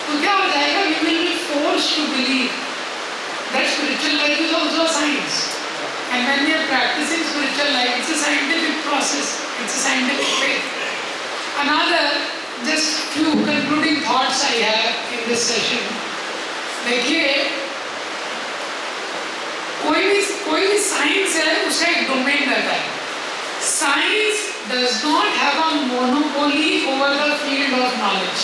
तो क्या हो जाएगा, we will be forced to believe that spiritual life is also a science, and when we are practising spiritual life it's a scientific process, it's a scientific faith. Another just few concluding thoughts I have in this session. देखिए, कोई भी science है उसका एक domain रहता है। Science does not have a monopoly over the field of knowledge.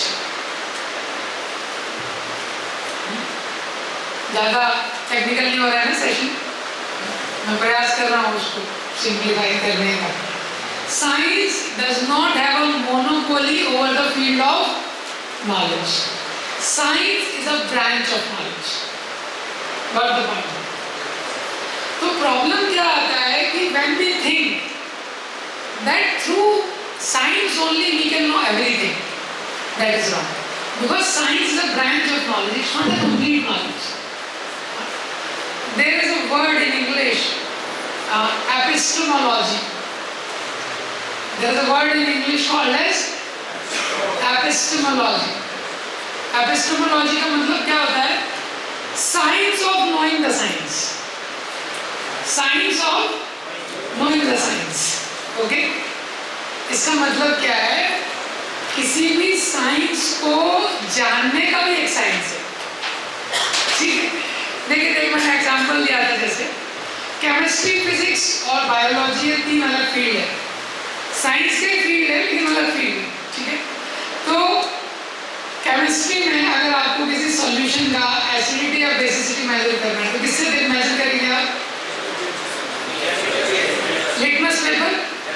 ज़्यादा technical नहीं हो रहा है ना सेशन, मैं प्रयास कर रहा हूँ उसको सिंप्लीफाई करने का। Science does not have a monopoly over the field of knowledge. Science is a branch of knowledge. Got the point? तो प्रॉब्लम क्या आता है कि when we think that through science only we can know everything, that is wrong, because science is a branch of knowledge, it's not a complete knowledge. There is a word in English, epistemology. There is a word in English called as epistemology. Epistemology का मतलब क्या होता है? Science of knowing the science. Science of knowing the science. Okay, इसका मतलब क्या है? किसी भी साइंस को जानने का भी एक साइंस है, ठीक है? देखिए, मैंने एग्जांपल लिया था, जैसे केमिस्ट्री, फिजिक्स और बायोलॉजी, ये 3 अलग फील्ड है। साइंस के फील्ड है लेकिन अलग फील्ड है, ठीक है? तो केमिस्ट्री में अगर आपको किसी सॉल्यूशन का एसिडिटी या बेसिसिटी मेजर करना है तो किससे मेजर करेंगे आप? Litmus paper,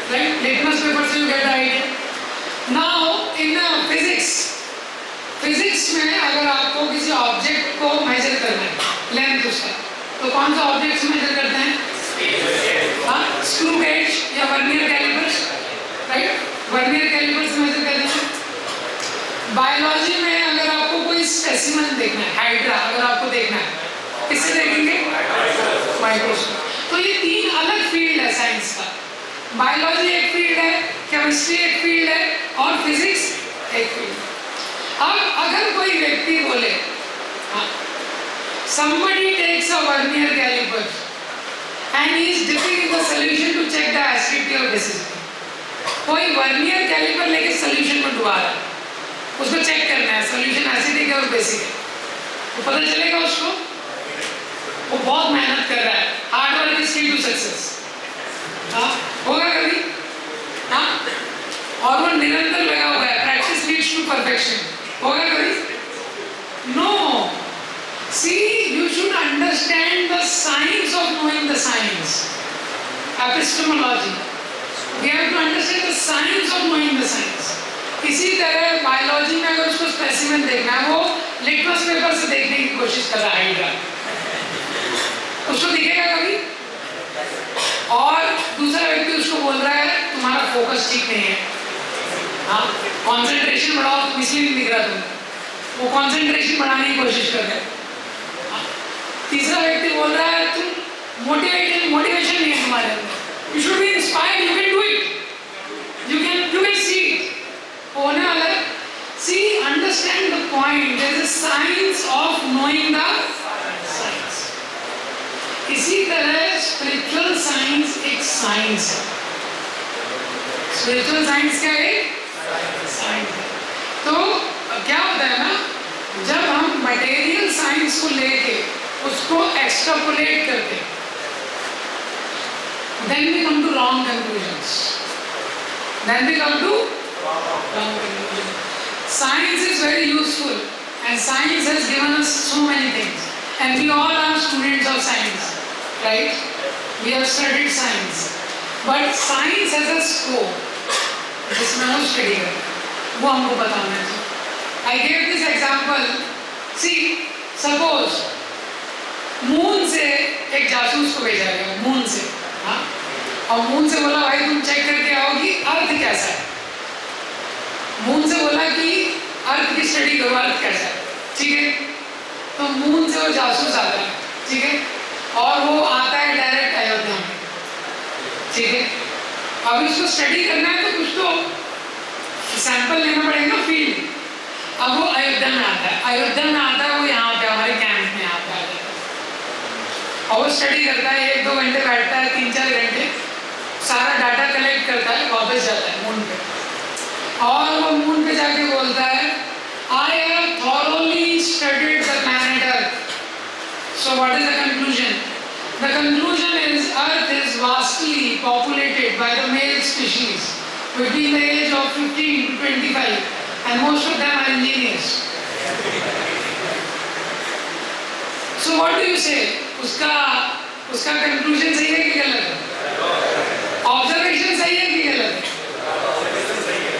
right? Litmus paper से you get the idea. Now in physics में अगर आपको किसी ऑब्जेक्ट को मेजर करना है, लेंथ उसका, तो कौन सा ऑब्जेक्ट से मेजर करते हैं? हाँ, स्क्रू गेज या vernier callipers, right? Vernier callipers से मेजर करते हैं। बायोलॉजी में अगर आपको कोई स्पेसिमेन देखना है, हाइड्रा अगर आपको देखना है, किससे देखेंगे? माइक्रोस्कोप। तो ये 3 अलग फील्ड है साइंस का। बायोलॉजी एक फील्ड है, केमिस्ट्री एक फील्ड है और फिजिक्स एक फील्ड। अब अगर कोई व्यक्ति बोले, somebody takes a vernier caliper and he is dipping in the solution to check the acidity or basicity. कोई वर्नियर कैलिपर लेके सॉल्यूशन में डुबा रहा है, उसको चेक करना है सॉल्यूशन एसिडिक है और बेसिक है, तो पता चलेगा उसको? वो बहुत मेहनत कर रहा है, हार्ड वर्क इज की टू सक्सेस। होगा कभी? हाँ, और वो निरंतर लगा हुआ है, प्रैक्टिस लीड्स टू परफेक्शन। होगा कभी? No. See, you should understand the science of knowing the science, epistemology. We have to understand the science of knowing the science. इसी तरह बायोलॉजी में अगर उसको स्पेसिमेन देखना है, वो लिटमस पेपर से देखने की कोशिश कर रहा है हाइड्रा, उसको दिखेगा कभी? और दूसरा व्यक्ति उसको बोल रहा है तुम्हारा फोकस ठीक नहीं है, हाँ, कंसंट्रेशन बढ़ाओ, तुम इसलिए नहीं दिख रहा, तुम वो कंसंट्रेशन बढ़ाने की कोशिश कर रहे हैं। तीसरा व्यक्ति बोल रहा है तुम मोटिवेशन नहीं है तुम्हारे अंदर, you should be inspired, you can do it, you can see it, होने वाला है। See, understand the point, there is a science of knowing the science. इसी तरह स्पिरिचुअल साइंस एक साइंस है। स्पिरिचुअल साइंस क्या है? साइंस है। तो क्या होता है ना, जब हम मटेरियल साइंस को लेके उसको एक्सट्रापोलेट करते हैं, then we come to wrong conclusions. Then we come to wrong conclusion. Science is very useful, and science has given us so many things. And we all are students of science, right? We have studied science. But science has a scope जिसमें हम study करते हैं, वो हमको बताना चाहिए. I gave this example. See, suppose moon से एक जासूस को भेजा गया, मून से, हाँ, और मून से बोला भाई तुम चेक करके आओ कि अर्थ कैसा है. मून से बोला कि अर्थ की स्टडी करो, अर्थ कैसा है, ठीक है. तो मून से वो जासूस आता है, ठीक है, और वो आता है डायरेक्ट अयोध्या में, ठीक है. अब इसको स्टडी करना है तो कुछ तो सैंपल लेना पड़ेगा ना, फील्ड. अब वो अयोध्या में आता है, अयोध्या में आता है, वो यहाँ पे हमारे कैंप में आता है और वो स्टडी करता है, 1-2 घंटे बैठता है, 3-4 घंटे, सारा डाटा कलेक्ट करता है, वापस जाता है मून पे. और वो मून पे जाके बोलता है I have thoroughly studied the planet Earth. So what is the conclusion? The conclusion is Earth is vastly populated by the male species between the age of 15 to 25 and most of them are engineers. So what do you say? उसका conclusion सही है कि गलत है? Observation सही है कि गलत है?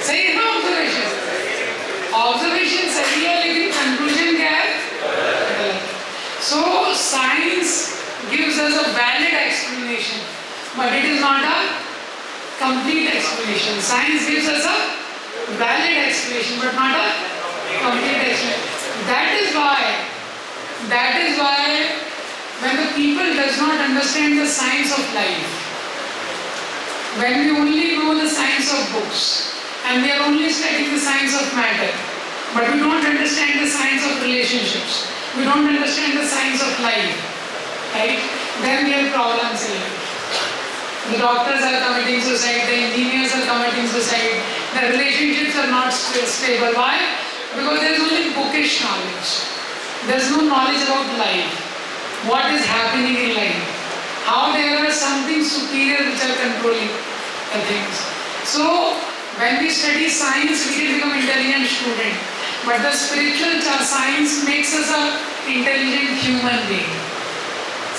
सही है ना ऑब्जर्वेशन? ऑब्जर्वेशन सही है लेकिन कंक्लूजन क्या है? गलत. So science gives us a valid explanation, but it is not a complete explanation. Science gives us a valid explanation, but not a complete explanation. That is why when the people does not understand the science of life, when we only know the science of books and we are only studying the science of matter, but we don't understand the science of relationships, we don't understand the science of life, right? Then we have problems in life. The doctors are committing suicide, the engineers are committing suicide, the relationships are not stable. Why? Because there is only bookish knowledge. There is no knowledge about life. What is happening in life? How there are something superior which are controlling the things. So, when we study science, we can become intelligent student. But the spiritual science makes us an intelligent human being.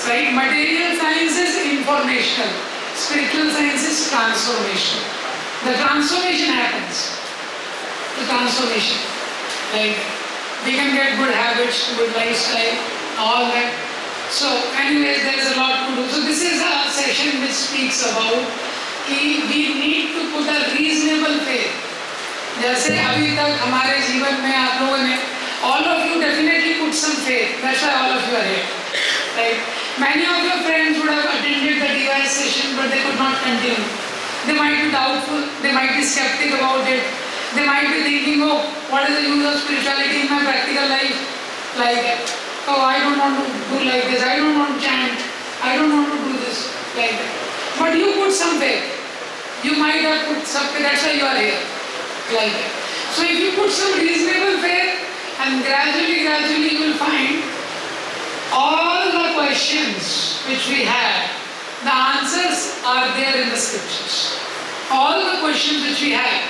Right? Material science is informational. Spiritual science is transformation. The transformation happens. The transformation. Like we can get good habits, good lifestyle, all that. So anyways, there is a lot to do. So this is a session which speaks about कि we need to put a reasonable faith. जैसे अभी तक हमारे जीवन में आप लोगों ने all of you definitely put some faith. That's why all of you are here. Right? Many of your friends would have attended the device session, but they could not continue. They might be doubtful, they might be skeptic about it. They might be thinking, oh, what is the use of spirituality in my practical life? Like, oh, I don't want to do like this, I don't want to chant, I don't want to do this, like that. But you put some faith. You might have put some faith, that's why you are here, like that. So if you put some reasonable faith, and gradually you will find all the questions which we have, the answers are there in the scriptures. All the questions which we have,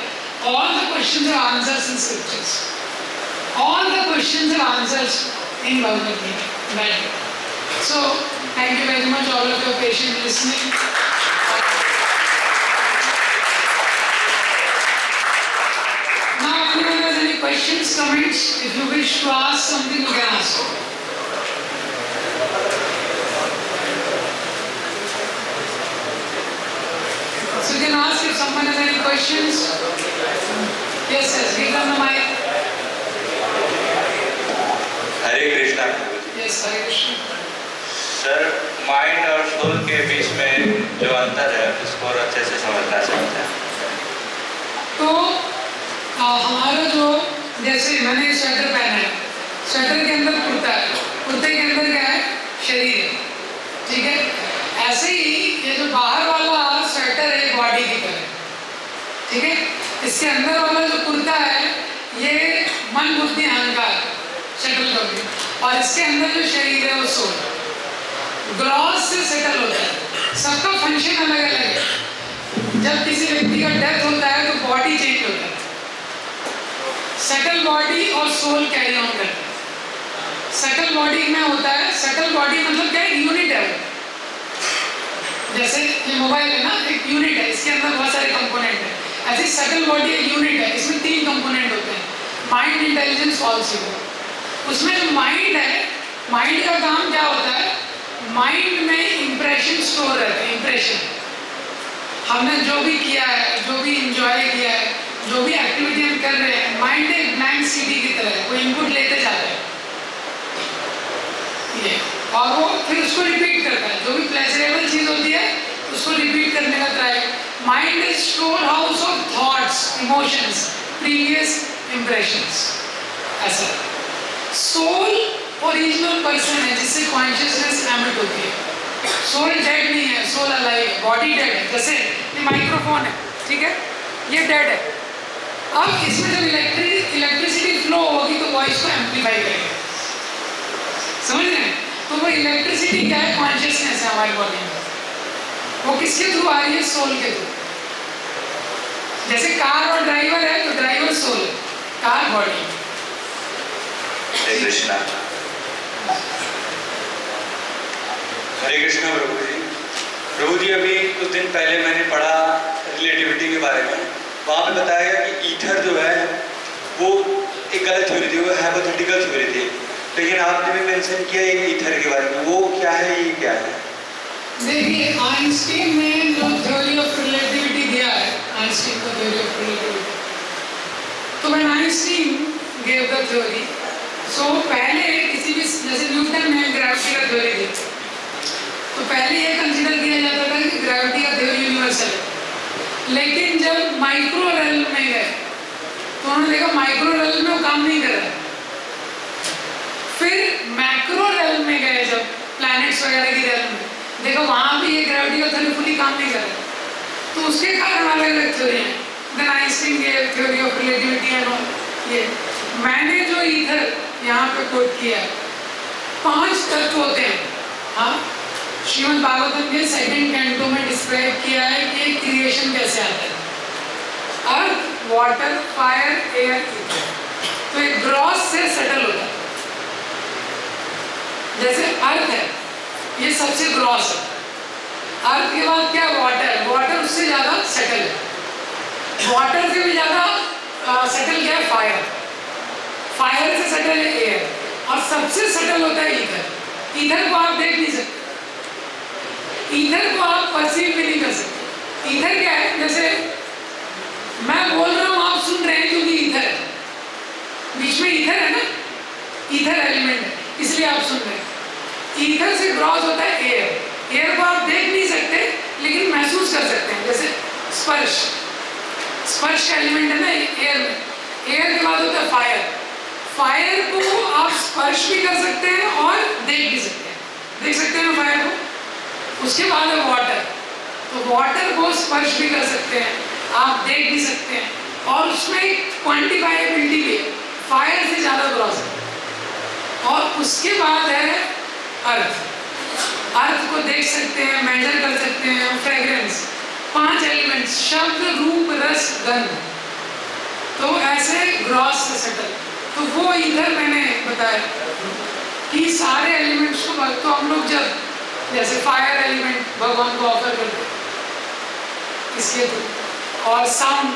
all the questions are answers in scriptures. All the questions are answers in Bhagavad Gita. So, thank you very much all of your patient listening. Now, anyone has any questions, comments? If you wish to ask something, you can ask. So you can ask if someone has any questions. Yes, give them the mic. Hare Krishna. Yes, Hare Krishna. Sir, mind और soul के बीच में जो अंतर है उसको और अच्छे से समझना चाहते हैं. तो हमारा जो जैसे मैंने स्वेटर पहना है, स्वेटर के अंदर कुर्ता है, कुर्ते के अंदर क्या है? शरीर है, ठीक है. ऐसे ही ये जो बाहर वाला स्वेटर है बॉडी की तरह, ठीक है. इसके अंदर वाला जो कुर्ता है ये मन बुद्धि अहंकार सेटल कर दिया, और इसके अंदर जो शरीर है वो सोल ग्रॉस से सेटल होता है. सबका फंक्शन अलग अलग है. जब किसी व्यक्ति का डेथ होता है तो बॉडी चेंज होता है, सटल बॉडी और सोल कैरी ऑन करता है। सटल बॉडी में होता है, सटल बॉडी मतलब क्या है, यूनिट है। जैसे ये मोबाइल है ना, एक यूनिट है, इसके अंदर बहुत सारे कंपोनेंट है। ऐसे सटल बॉडी एक यूनिट है, इसमें 3 कंपोनेंट होते हैं, माइंड, इंटेलिजेंस, फॉल्स। उसमें जो माइंड है, माइंड का काम क्या होता है, माइंड में इंप्रेशन स्टोर रहते हैं। इंप्रेशन हमने जो भी किया है, जो भी इंजॉय किया है, जो भी एक्टिविटी हम कर रहे हैं, माइंड एक ब्लैंक सीडी की तरह है, वो इनपुट लेते जाता है ये, और वो फिर उसको रिपीट करता है। जो भी प्लेजरेबल चीज होती है उसको रिपीट करने का try. Mind is store house of thoughts, emotions, previous impressions, ऐसा। सोल ओरिजिनल पर्सन है जिससे कॉन्शियसनेस एमिट होती है। सोल डेड नहीं है, सोल अलाइव है, बॉडी डेड है। जैसे ये माइक्रोफोन है, ठीक है, ये डेड है। अब इसमें जब इलेक्ट्रिसिटी फ्लो होगी तो वॉइस को एम्पलीफाई करेगा, समझ रहे हैं? तो वो इलेक्ट्रिसिटी क्या है, कॉन्शियसनेस है हमारी बॉडी में। वो किसके थ्रू आ रही है, सोल के थ्रू। जैसे कार और ड्राइवर है तो ड्राइवर सोल है, कार बॉडी। हरे कृष्णा। हरे कृष्णा प्रभु जी। प्रभु जी, अभी कुछ दिन पहले मैंने पढ़ा रिलेटिविटी के बारे में। वहाँ पे बताया गया कि ईथर जो है वो एक गलत थ्योरी थी, वो हाइपोथेटिकल थ्योरी थी। लेकिन आपने भी मेंशन किया एक ईथर के बारे में, वो क्या है, ये क्या है? देखिए, आइंस्टीन ने जो थ्योरी ऑफ रिलेटिविटी दिया है, आइंस्टीन का थ्योरी ऑफ रिलेटिविटी, तो when Einstein gave the theory, so पहले किसी भी, जैसे न्यूटन ने ग्रेविटी का थ्योरी दी, तो पहले ये कंसीडर किया जाता था कि ग्रेविटी का थ्योरी यूनिवर्सल है। लेकिन जब माइक्रो रेल्म में गए तो उन्होंने देखा माइक्रो रेल्म में वो काम नहीं कर रहा। फिर मैक्रो रेल्म में गए, जब प्लैनेट्स वगैरह की रेल्म में, देखो वहाँ भी ये ग्रेविटी का थ्योरी फुली काम नहीं कर रहा। तो उसके कारण अलग अलग थ्योरी हैं। देन आइंस्टीन के theory of relativity and all. ये मैंने जो ईथर यहाँ पे कोट किया है, 5 तत्व होते हैं। हाँ, श्रीमद् भागवतम के 2nd कैंटो में डिस्क्राइब किया है कि क्रिएशन कैसे आता है। अर्थ, वाटर, फायर, एयर, ईथर। तो एक ग्रॉस से सेटल होता है। जैसे अर्थ है, ये सबसे ग्रॉस है। अर्थ के बाद क्या, वाटर। वाटर उससे ज्यादा सेटल है। वाटर से भी ज्यादा सेटल क्या है, फायर। फायर से सेटल है एयर, और सबसे सेटल होता है ईथर। ईथर को आप देख नहीं सकते, ईथर को आप परसीव भी नहीं कर सकते। ईथर क्या है, जैसे मैं बोल रहा हूँ, आप सुन रहे हैं क्योंकि ईथर है, बीच में ईथर है ना, ईथर एलिमेंट है, इसलिए आप सुन रहे हैं। ईथर से क्रॉस होता है एयर। एयर को आप देख नहीं सकते लेकिन महसूस कर सकते हैं, जैसे स्पर्श। स्पर्श का एलिमेंट है ना एयर में। एयर के बाद होता है फायर। फायर को आप स्पर्श भी कर सकते हैं और देख भी सकते हैं, देख सकते हैं फायर को। उसके बाद है वाटर। तो वाटर को स्पर्श भी कर सकते हैं, आप देख भी सकते हैं, और उसमें एक क्वांटिफाइबिलिटी भी है, फायर से ज़्यादा क्रॉस है। और उसके बाद है अर्थ। अर्थ को देख सकते हैं, मेजर कर सकते हैं, फ्रेग्रेंस। 5 एलिमेंट्स, शब्द, रूप, रस, गंध। तो ऐसे ग्रॉस से सेटल। तो वो इधर मैंने बताया कि सारे एलिमेंट्स को, तो हम लोग जब जैसे फायर एलिमेंट भगवान को ऑफर करते इसके थ्रू, और साउंड,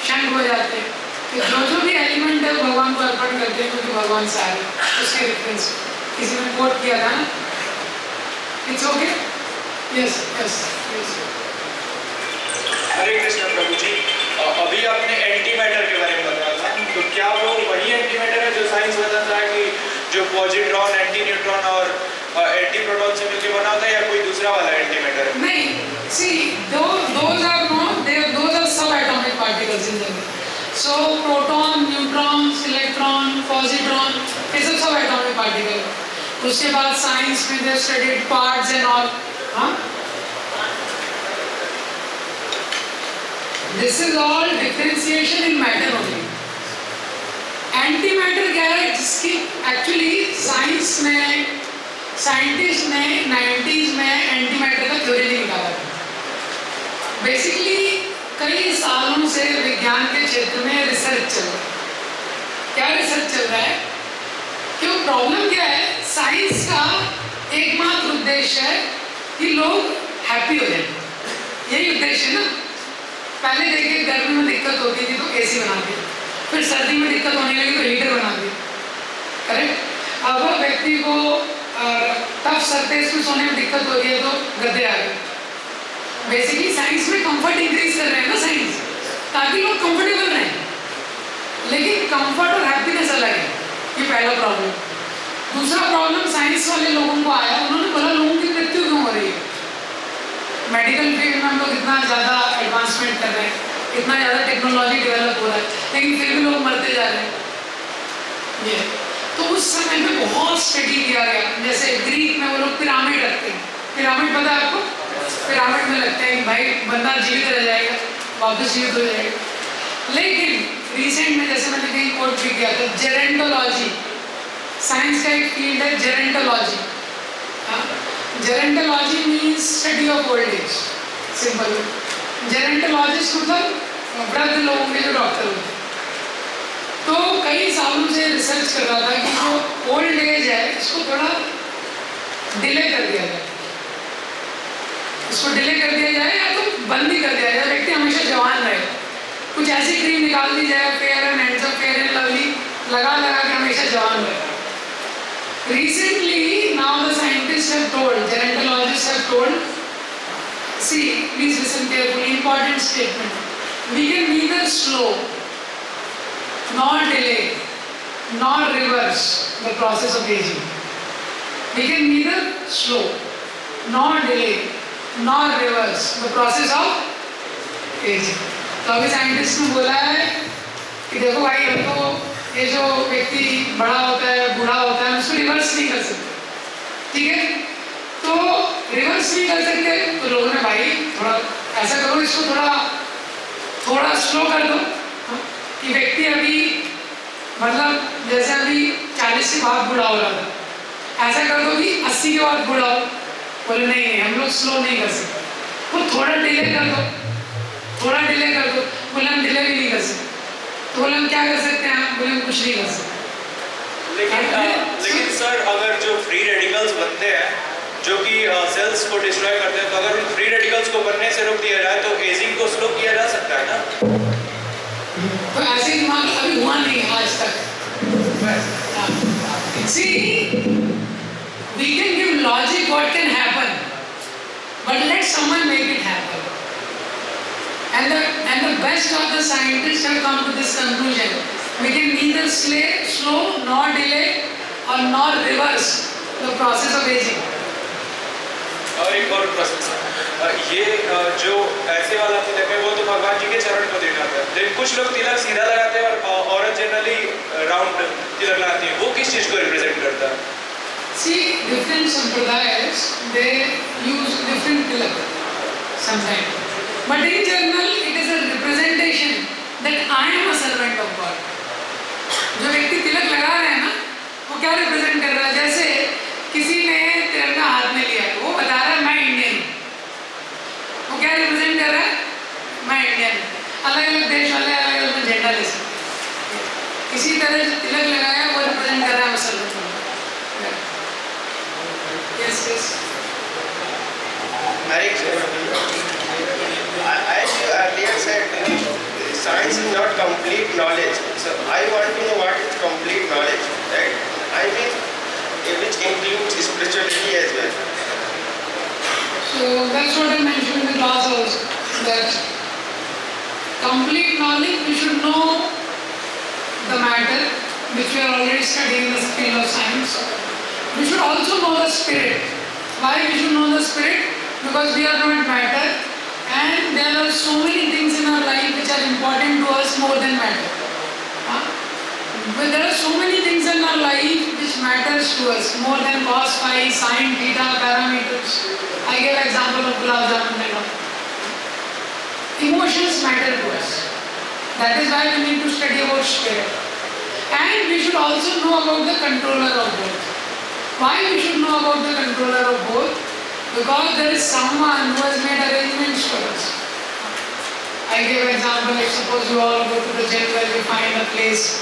शंख बजाते हैं, तो जो भी एलिमेंट है भगवान को अर्पण करते हैं, क्योंकि भगवान सारे, उसके रेफरेंस किसी ने कोट किया था ना, it's okay, yes yes yes. Hare Krishna Prabhu ji, अभी आपने एंटी मैटर के बारे में बताया था, तो क्या वो वही एंटी मैटर है जो साइंस बताता है कि जो पॉजिट्रॉन, एंटी न्यूट्रॉन और एंटी प्रोटॉन से मिलकर बना होता है, या कोई दूसरा वाला एंटी मैटर है? नहीं, सी those are not, those are subatomic particles in general. So proton, neutrons, electron, positron, ये सब subatomic particle है। उसके बाद साइंस में they studied parts and all, हाँ? This is all differentiation in matter only. Anti matter क्या है, जिसकी एक्चुअली साइंस में, साइंटिस्ट ने 90s में एंटी मैटर का थ्योरी नहीं निकाला था। बेसिकली कई सालों से विज्ञान के क्षेत्र में रिसर्च चल रहा है। क्या रिसर्च चल रहा है? क्यों प्रॉब्लम क्या है? साइंस का एकमात्र उद्देश्य है कि लोग हैप्पी हो जाए, यही उद्देश्य है ना। पहले देखिए गर्मी में दिक्कत होती थी तो एसी बना दिया, फिर सर्दी में दिक्कत होने लगी तो हीटर बना दिया, करेक्ट। अब व्यक्ति को टफ सरफेस में सोने में दिक्कत हो रही है तो गद्दे आ गए। बेसिकली साइंस में कंफर्ट इंक्रीज कर रहे हैं ना साइंस, ताकि लोग कंफर्टेबल रहें। लेकिन कंफर्ट और हैप्पीनेस अलग है, ये पहला प्रॉब्लम। दूसरा प्रॉब्लम साइंस वाले लोगों को आया, उन्होंने बोला लोगों की मृत्यु क्यों हो रही है? मेडिकल फील्ड में हम लोग इतना ज़्यादा एडवांसमेंट कर रहे हैं, इतना ज़्यादा टेक्नोलॉजी डेवलप हो रहा है, लेकिन फिर भी लोग मरते जा रहे हैं। ये तो उस समय में बहुत स्टडी किया गया। जैसे ग्रीक में वो लोग पिरामिड रखते हैं, पिरामिड पता है आपको? पिरामिड में लगता है कि भाई बंदा जीवित रह जाएगा, वापस जीवित हो जाएगा। लेकिन रिसेंट में जैसे मैंने कहीं कोट भी किया था, जेरेंटोलॉजी, साइंस का एक फील्ड है gerontology. Gerontology means study of old age, simple. Gerontologist मतलब वृद्ध लोगों के जो डॉक्टर होते हैं। तो कई सालों से रिसर्च कर रहा था कि जो ओल्ड एज है इसको थोड़ा डिले कर दिया जाए, इसको डिले कर दिया जाए या तो बंद ही कर दिया जाए, व्यक्ति हमेशा जवान रहे। कुछ ऐसी क्रीम निकाल दी जाए, fair and handsome, fair and lovely लगा लगा के हमेशा जवान रहे। Recently, now the scientists have told, gerontologists have told, see, please listen carefully, important statement. We can neither slow, nor delay, nor reverse the process of aging. We can neither slow, nor delay, nor reverse the process of aging. तो अभी scientist ने बोला है कि देखो भाई, हमको ये जो व्यक्ति बड़ा होता है, बूढ़ा होता है, उसको रिवर्स नहीं कर सकते, ठीक है? तो रिवर्स नहीं कर सकते तो लोगों ने भाई थोड़ा ऐसा करो, इसको थोड़ा स्लो कर दो, कि व्यक्ति अभी मतलब जैसे अभी 40 के बाद बूढ़ा हो रहा था, ऐसा कर दो कि 80 के बाद बूढ़ा हो। बोले नहीं, हम लोग स्लो नहीं कर सकते, वो थोड़ा डिले कर दो, थोड़ा डिले कर दो। बोले हम डिले भी नहीं कर सकते। तो बोले हम क्या कर सकते हैं? बोले हम कुछ नहीं कर सकते। लेकिन सर, अगर जो फ्री रेडिकल्स बनते हैं जो कि सेल्स को डिस्ट्रॉय करते हैं, तो अगर उन फ्री रेडिकल्स को बनने से रोक दिया जाए तो एजिंग को स्लो किया जा सकता है ना? तो ऐसे दिमाग अभी हुआ नहीं आज तक। See, we can give logic what can happen, but let someone make it happen. And the best of the scientists have come to this conclusion. We can neither slow nor delay or nor reverse the process of aging. और एक और प्रश्न sir, ये जो ऐसे वाला तिलक है वो तो भगवान जी के चरण को दिखाता है, लेकिन कुछ लोग तिलक सीधा लगाते हैं और औरत जनरली राउंड तिलक लगाती है, वो किस चीज को रिप्रेजेंट करता है? See, different sampradayas, they use different tilak sometimes. But in general, it is a representation that I am a servant of God. जो व्यक्ति तिलक लगा रहे हैं ना, वो क्या रिप्रेजेंट कर रहा है? जैसे किसी ने तिरंगा हाथ में लिया, वो बता रहा है मैं इंडियन हूँ। वो क्या रिप्रेजेंट कर रहा है? मैं इंडियन हूँ। अलग अलग देश वाले अलग अलग झंडा ले सकते। इसी तरह जो तिलक लगाया वो रिप्रेजेंट कर रहा है मैं सर्वंट हूँ। Yes, yes. As you earlier said, science is not complete knowledge. So I want to know what is complete knowledge, right? I mean, which includes spirituality as well. So that's what I mentioned in the class also, that complete knowledge, we should know the matter which we are already studying in the field of science. We should also know the spirit. Why we should know the spirit? Because we are not matter, and there are so many things in our life which are important to us more than matter. But there are so many things in our life which matters to us more than cos, phi, sin, theta, parameters. I gave example of gulab jamun and all. Emotions matter to us. That is why we need to study about spirit. And we should also know about the controller of both. Why we should know about the controller of both? Because there is someone who has made arrangements for us. I give an example, like suppose you all go to the gym where you find a place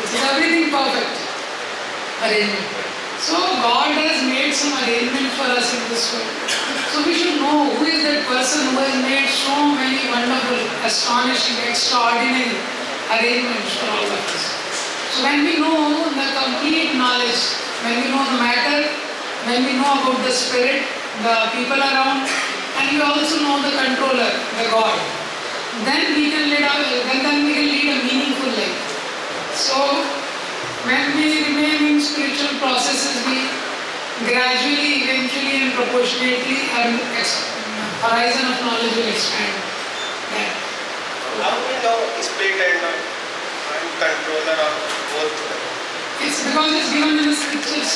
which is everything perfect arrangement. So God has made some arrangement for us in this world. So we should know who is that person who has made so many wonderful, astonishing, extraordinary arrangements for all of us. So when we know the complete knowledge, when we know the matter, when we know about the spirit, the people around, and we also know the controller, the God, then we can lead a meaningful life. So when we remain in spiritual processes, we gradually, eventually and proportionately our horizon of knowledge will expand. Yeah. How do we know spirit and controller of both? It's because it's given in the scriptures.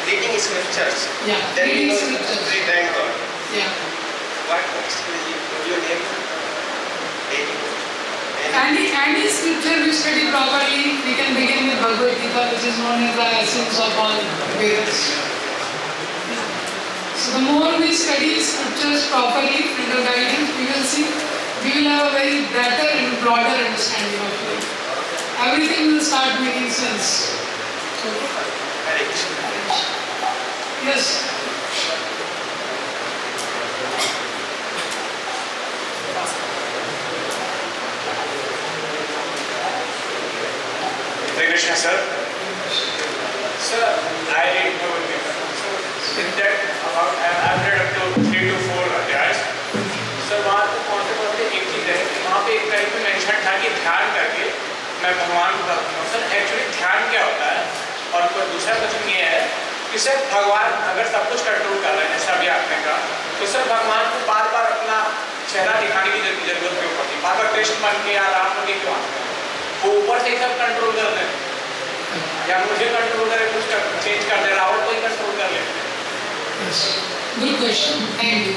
Reading scriptures. Yeah, Then we reading know scriptures. spirit and God. Yeah. What your name? Any scripture we study properly, we can begin with Bhagavad Gita, which is known as the essence of all Vedas. So the more we study scriptures properly under guidance, we will see, we will have a very better and broader understanding of life. Everything will start making sense. Yes. Hare Krishna, sir. Sir, I read Bhagavad Gita. So in that I've read up to 3 to 4 adhyayas. Sir वहाँ तो कौन से एक चीज़ है कि वहाँ पे एक टाइप में मेंशन था कि ध्यान करके मैं भगवान को भक्त हूँ। सर एक्चुअली ध्यान क्या होता है? और कोई दूसरा क्वेश्चन ये है कि सर भगवान अगर सब कुछ कंट्रोल कर रहे हैं जैसा अभी आपने कहा, तो सर भगवान को बार बार अपना चेहरा दिखाने की जरूरत क्यों पड़ती? बार बार कृष्ण बन के या राम बन के क्यों आते हैं? वो ऊपर से सब कंट्रोल कर रहे हैं या मुझे कंट्रोल करे, कुछ चेंज कर दे, रावण को ही कंट्रोल कर लेते हैं? Good question. Thank you.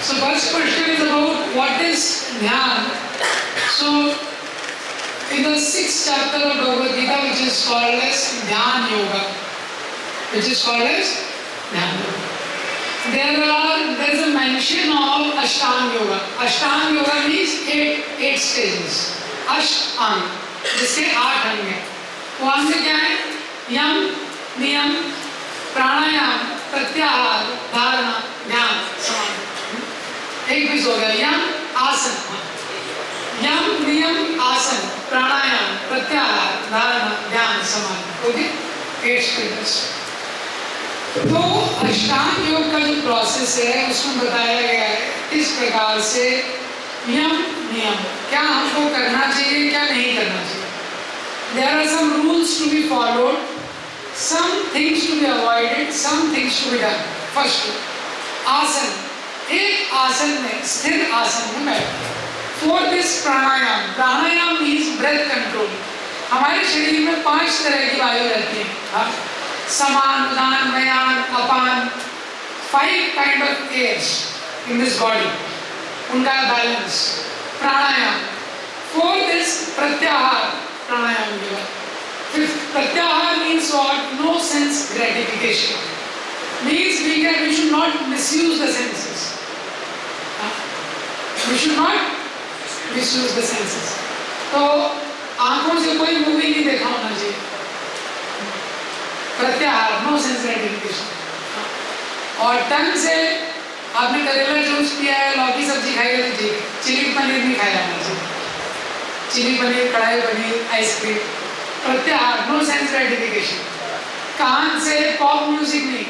So first question is about what is Dhyan. So in the 6th chapter of Bhagavad Gita, which is called as Dhyan Yoga, there is a mention of Ashtanga Yoga. Ashtanga Yoga means 8 stages. Ashtang, जिसके 8 अंग हैं. वो अंग क्या है? यम, नियम, प्राणायाम, प्रत्याहार, धारणा, ध्यान, समाधि. एक भी हो गया. यम, आसन. यम, नियम, आसन, प्राणायाम, प्रत्याहार, धारणा, ध्यान, समाधि. Okay, 8 stages. तो अष्टांग योग का जो प्रोसेस है उसमें बताया गया है इस प्रकार से यम नियम क्या हमको करना चाहिए, क्या नहीं करना चाहिए. There are some rules to be followed, some things to be avoided, some things to be done. First, आसन. एक आसन में, स्थिर आसन में बैठना. For this pranayama, pranayama means breath control. हमारे शरीर में 5 तरह की वायु रहती है. समान, उदान, व्यान, अपान. 5 kind of airs in this body. उनका बैलेंस. प्राणायाम. For this प्रत्याहार प्राणायाम yoga. Pratyahara means what? No sense gratification. Means we should not misuse the senses. We should not misuse the senses. तो आंखों से कोई मूवी नहीं देखा होना चाहिए. प्रत्याहार, no sense gratification. और टंग से आपने करेला जूस पिया है, लौकी सब्जी खाई है तो ठीक है. चिली पनीर नहीं खाया होना चाहिए. Chilli paneer, kadhai paneer, ice cream. Pratyahara, no sense gratification. कान से पॉप म्यूजिक नहीं,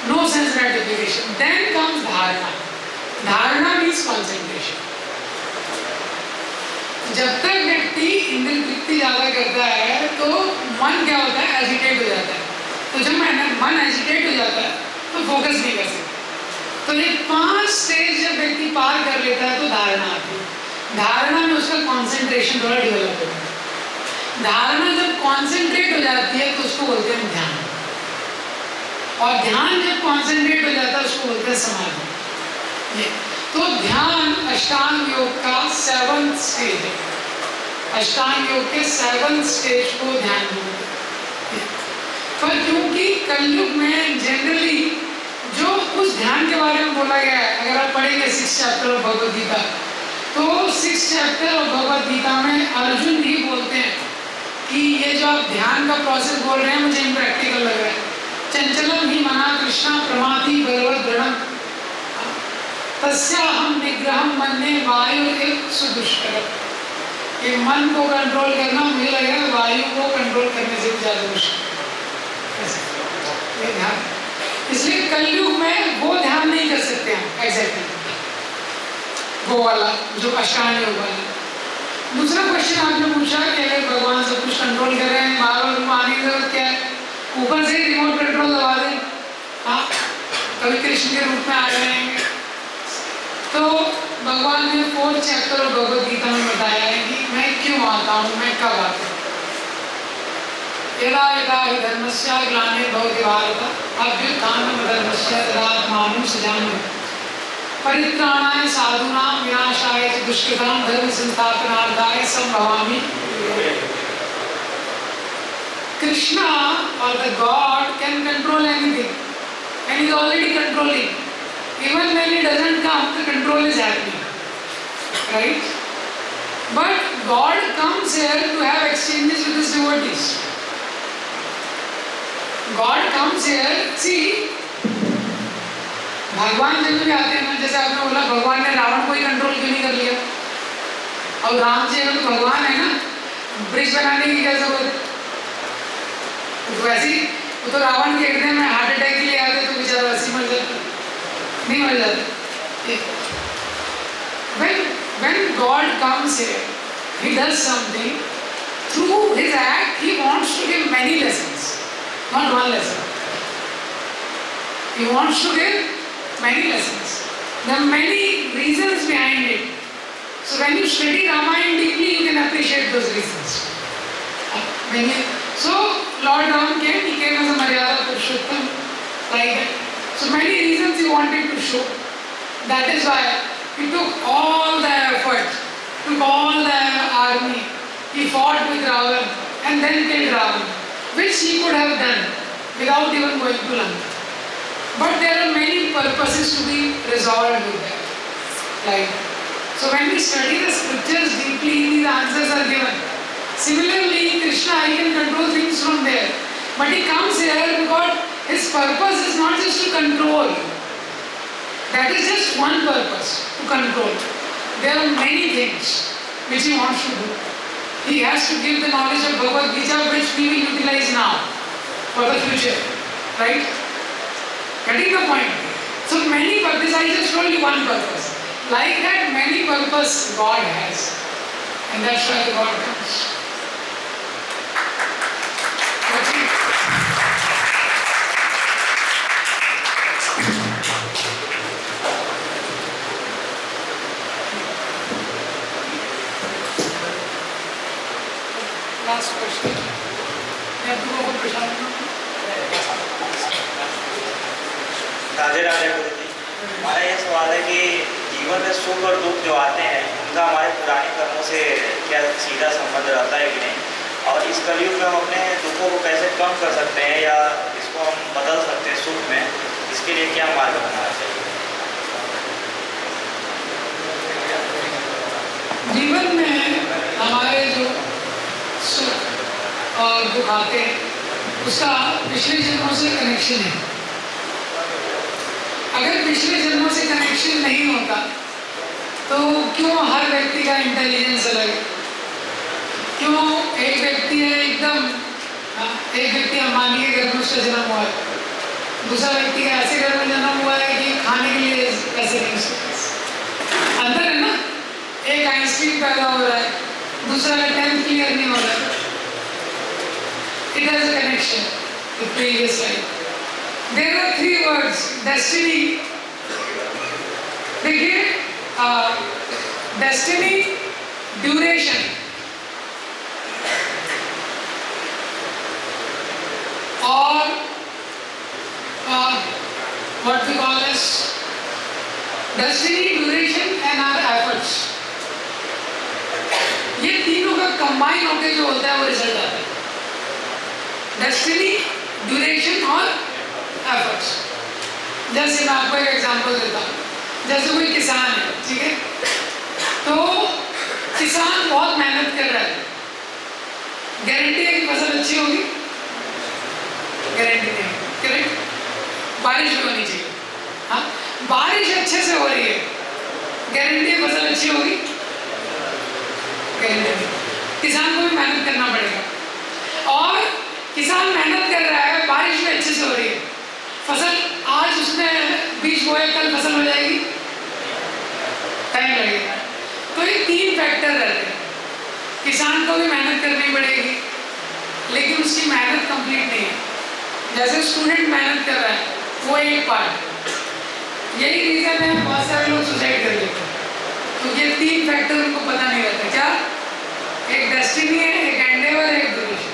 no sense gratification. Then comes dharana. Dharana means concentration. जब तक व्यक्ति इंद्रिय तृप्ति ज्यादा करता है तो मन क्या होता है? एजिटेट हो जाता है. तो जब मन एजिटेट हो जाता है तो फोकस नहीं कर सकता. तो ये 5 स्टेज जब व्यक्ति पार कर लेता है तो धारणा आती है. धारणा में उसका कंसंट्रेशन थोड़ा डेवलप होता है. धारणा जब कंसंट्रेट हो जाती है तो उसको बोलते हैं ध्यान. और ध्यान जब कंसंट्रेट हो जाता है उसको बोलते हैं समाधि. तो ध्यान अष्टांग योग का 7th स्टेज है. अष्टांग योग के 7th स्टेज को ध्यान बोलते हैं. पर क्योंकि कलयुग में जनरली जो उस ध्यान के बारे में बोला गया है, अगर आप पढ़ेंगे 6 चैप्टर ऑफ भगवद गीता, तो 6 चैप्टर ऑफ भगवद गीता में अर्जुन ही बोलते हैं कि ये जो आप ध्यान का प्रोसेस बोल रहे हैं मुझे इम्प्रैक्टिकल लग रहा है। चंचलम ही मना कृष्णा प्रमाथि भगवत दृढ़म तस्याहम निग्रहम मन्ये वायु सुदुष्कर। ये मन को कंट्रोल करना मुझे लग रहा है वायु को कंट्रोल करने से भी ज्यादा मुश्किल। ये ध्यान, इसलिए कलयुग में वो ध्यान नहीं कर सकते हम एग्जैक्टली, वो वाला जो अष्टांग योग वाला। दूसरा क्वेश्चन आपने पूछा कि अगर भगवान सब कुछ कंट्रोल कर रहे हैं, बार बार आने की जरूरत क्या है, ऊपर से रिमोट कंट्रोल दबा दें। हाँ, कभी कृष्ण के रूप में आ जाएंगे। तो भगवान ने 4 चैप्टर ऑफ भगवद गीता में बताया है कि मैं क्यों आता हूँ, मैं कब आता हूँ। यदा यदा हि धर्मस्य ग्लानिर्भवति भारत अभ्युत्थानम् अधर्मस्य तदात्मानं सृजाम्यहम् परित्राणाय साधूनां विनाशाय च दुष्कृतां धर्म संस्थापनार्थाय संभवामि। Krishna or the God can control anything, and he is already controlling. Even when he doesn't come, the control is happening, right? But God comes here to have exchanges with his devotees. God comes here, see, भगवान जब भी आते हैं ना, जैसे आपने बोला भगवान ने रावण को ही कंट्रोल क्यों नहीं कर लिया, और राम जी अगर तो भगवान है ना, ब्रिज बनाने की क्या जरूरत है। तो वैसे ही वो तो रावण के हृदय में हार्ट अटैक के लिए आते तो बेचारा वैसे मर जाता, नहीं मर जाता। When God comes here, He does something. Through His act, He wants to give many lessons, not one lesson. He wants to give many lessons. There are many reasons behind it. So when you study Ramayana deeply, you can appreciate those reasons. So Lord Ram came, he came as a Maryada Purushottam, like that. So many reasons he wanted to show. That is why he took all the effort, took all the army, he fought with Ravan and then killed Ravan, which he could have done without even going to Lanka. But there are many purposes to be resolved with that. Like, so when we study the scriptures deeply, these answers are given. Similarly, Krishna, he can control things from there. But he comes here because his purpose is not just to control. That is just one purpose, to control. There are many things which he wants to do. He has to give the knowledge of Bhagavad Gita, which we will utilize now for the future. Right? Getting the point? So many purposes, I just told you one purpose. Like that, many purpose God has. And that's why the God comes. Last question. Radhe Radhe गुरु जी, हमारा ये सवाल है कि जीवन में सुख और दुख जो आते हैं उनका हमारे पुराने कर्मों से क्या सीधा संबंध रहता है कि नहीं, और इस कलयुग में हम अपने दुखों को कैसे कम कर सकते हैं या इसको हम बदल सकते हैं सुख में, इसके लिए क्या मार्ग अपनाना चाहिए। जीवन में हमारे जो सुख और दुख आते हैं उसका पिछले जन्मों से कनेक्शन है। अगर पिछले जन्मों से कनेक्शन नहीं होता तो क्यों हर व्यक्ति का इंटेलिजेंस अलग है, क्यों एक व्यक्ति है एकदम, एक व्यक्ति अंबानी के घर में उसका जन्म हुआ है, दूसरा व्यक्ति का ऐसे घर में जन्म हुआ है कि खाने के लिए पैसे नहीं उसके अंदर है ना, एक आइंस्टीन पैदा हो रहा है, दूसरा का 10th क्लियर नहीं हो रहा है। It has a connection with previous life. There are 3 words: destiny. देखिए, destiny, duration और what we call as destiny, duration and our efforts. ये तीनों का कंबाइन होकर जो होता है वो रिजल्ट आता है। डेस्टिनी, ड्यूरेशन और एफर्ट्स। जैसे मैं आपको एक एग्जांपल देता हूँ, जैसे कोई किसान है, ठीक है, तो किसान बहुत मेहनत कर रहा है, गारंटी है कि फसल अच्छी होगी? गारंटी नहीं, करेक्ट? बारिश भी होनी चाहिए, हाँ, बारिश अच्छे से हो रही है, गारंटी है फसल अच्छी होगी? गारंटी नहीं। किसान को भी मेहनत करना पड़ेगा, और किसान मेहनत कर रहा है, बारिश भी अच्छे से हो रही है, फसल आज उसने बीज बोया, कल फसल हो जाएगी? टाइम लगेगा। तो ये 3 फैक्टर रहते हैं। किसान को भी मेहनत करनी पड़ेगी, लेकिन उसकी मेहनत कंप्लीट नहीं है। जैसे स्टूडेंट मेहनत कर रहा है, वो एक पार्ट, यही रीजन है बहुत सारे लोग सुसाइड कर लेते हैं, क्योंकि ये 3 फैक्टर उनको पता नहीं रहता। क्या? एक डेस्टिनी है, एक एंडेवर है, एक ड्यूरेशन।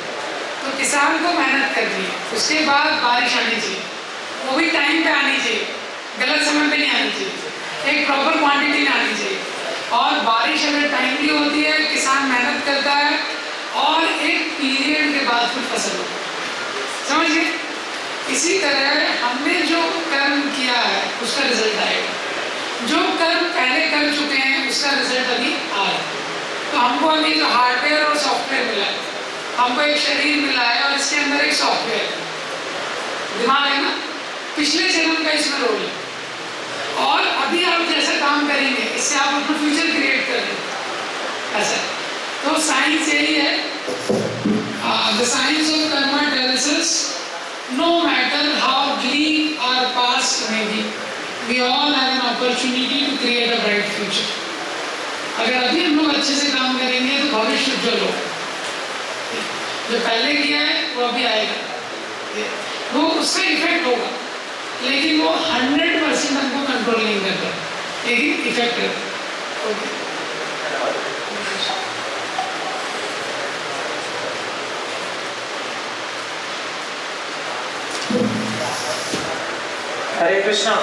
तो किसान को मेहनत करनी है, उसके बाद बारिश आनी चाहिए, वो भी टाइम पे आनी चाहिए, गलत समय पे नहीं आनी चाहिए, एक प्रॉपर क्वांटिटी में आनी चाहिए। और बारिश अगर टाइमली होती है, किसान मेहनत करता है, और एक पीरियड के बाद फिर फसल होती है। समझिए, इसी तरह हमने जो कर्म किया है उसका रिजल्ट आएगा, जो कर्म पहले कर चुके हैं उसका रिजल्ट अभी आ रहा है। तो हमको अभी जो हार्डवेयर और सॉफ्टवेयर मिला है, हमको एक शरीर मिला है और इसके अंदर एक सॉफ्टवेयर है, दिमाग है ना, पिछले जन्म का इसमें रोल है, और अभी आप जैसा काम करेंगे इससे आप अपना फ्यूचर क्रिएट कर लेंगे, ऐसा। तो साइंस यही है, the science of Karma tells us no matter how bleak our past may be, we all have an opportunity to create a bright future. अगर अभी हम लोग अच्छे से काम करेंगे तो भविष्य उज्जवल होगा। जो पहले किया है वो अभी आएगा, वो उसका इफेक्ट होगा, लेकिन वो 100% हमको कंट्रोल नहीं करता, लेकिन इफेक्ट करता। ओके, हरे कृष्णा।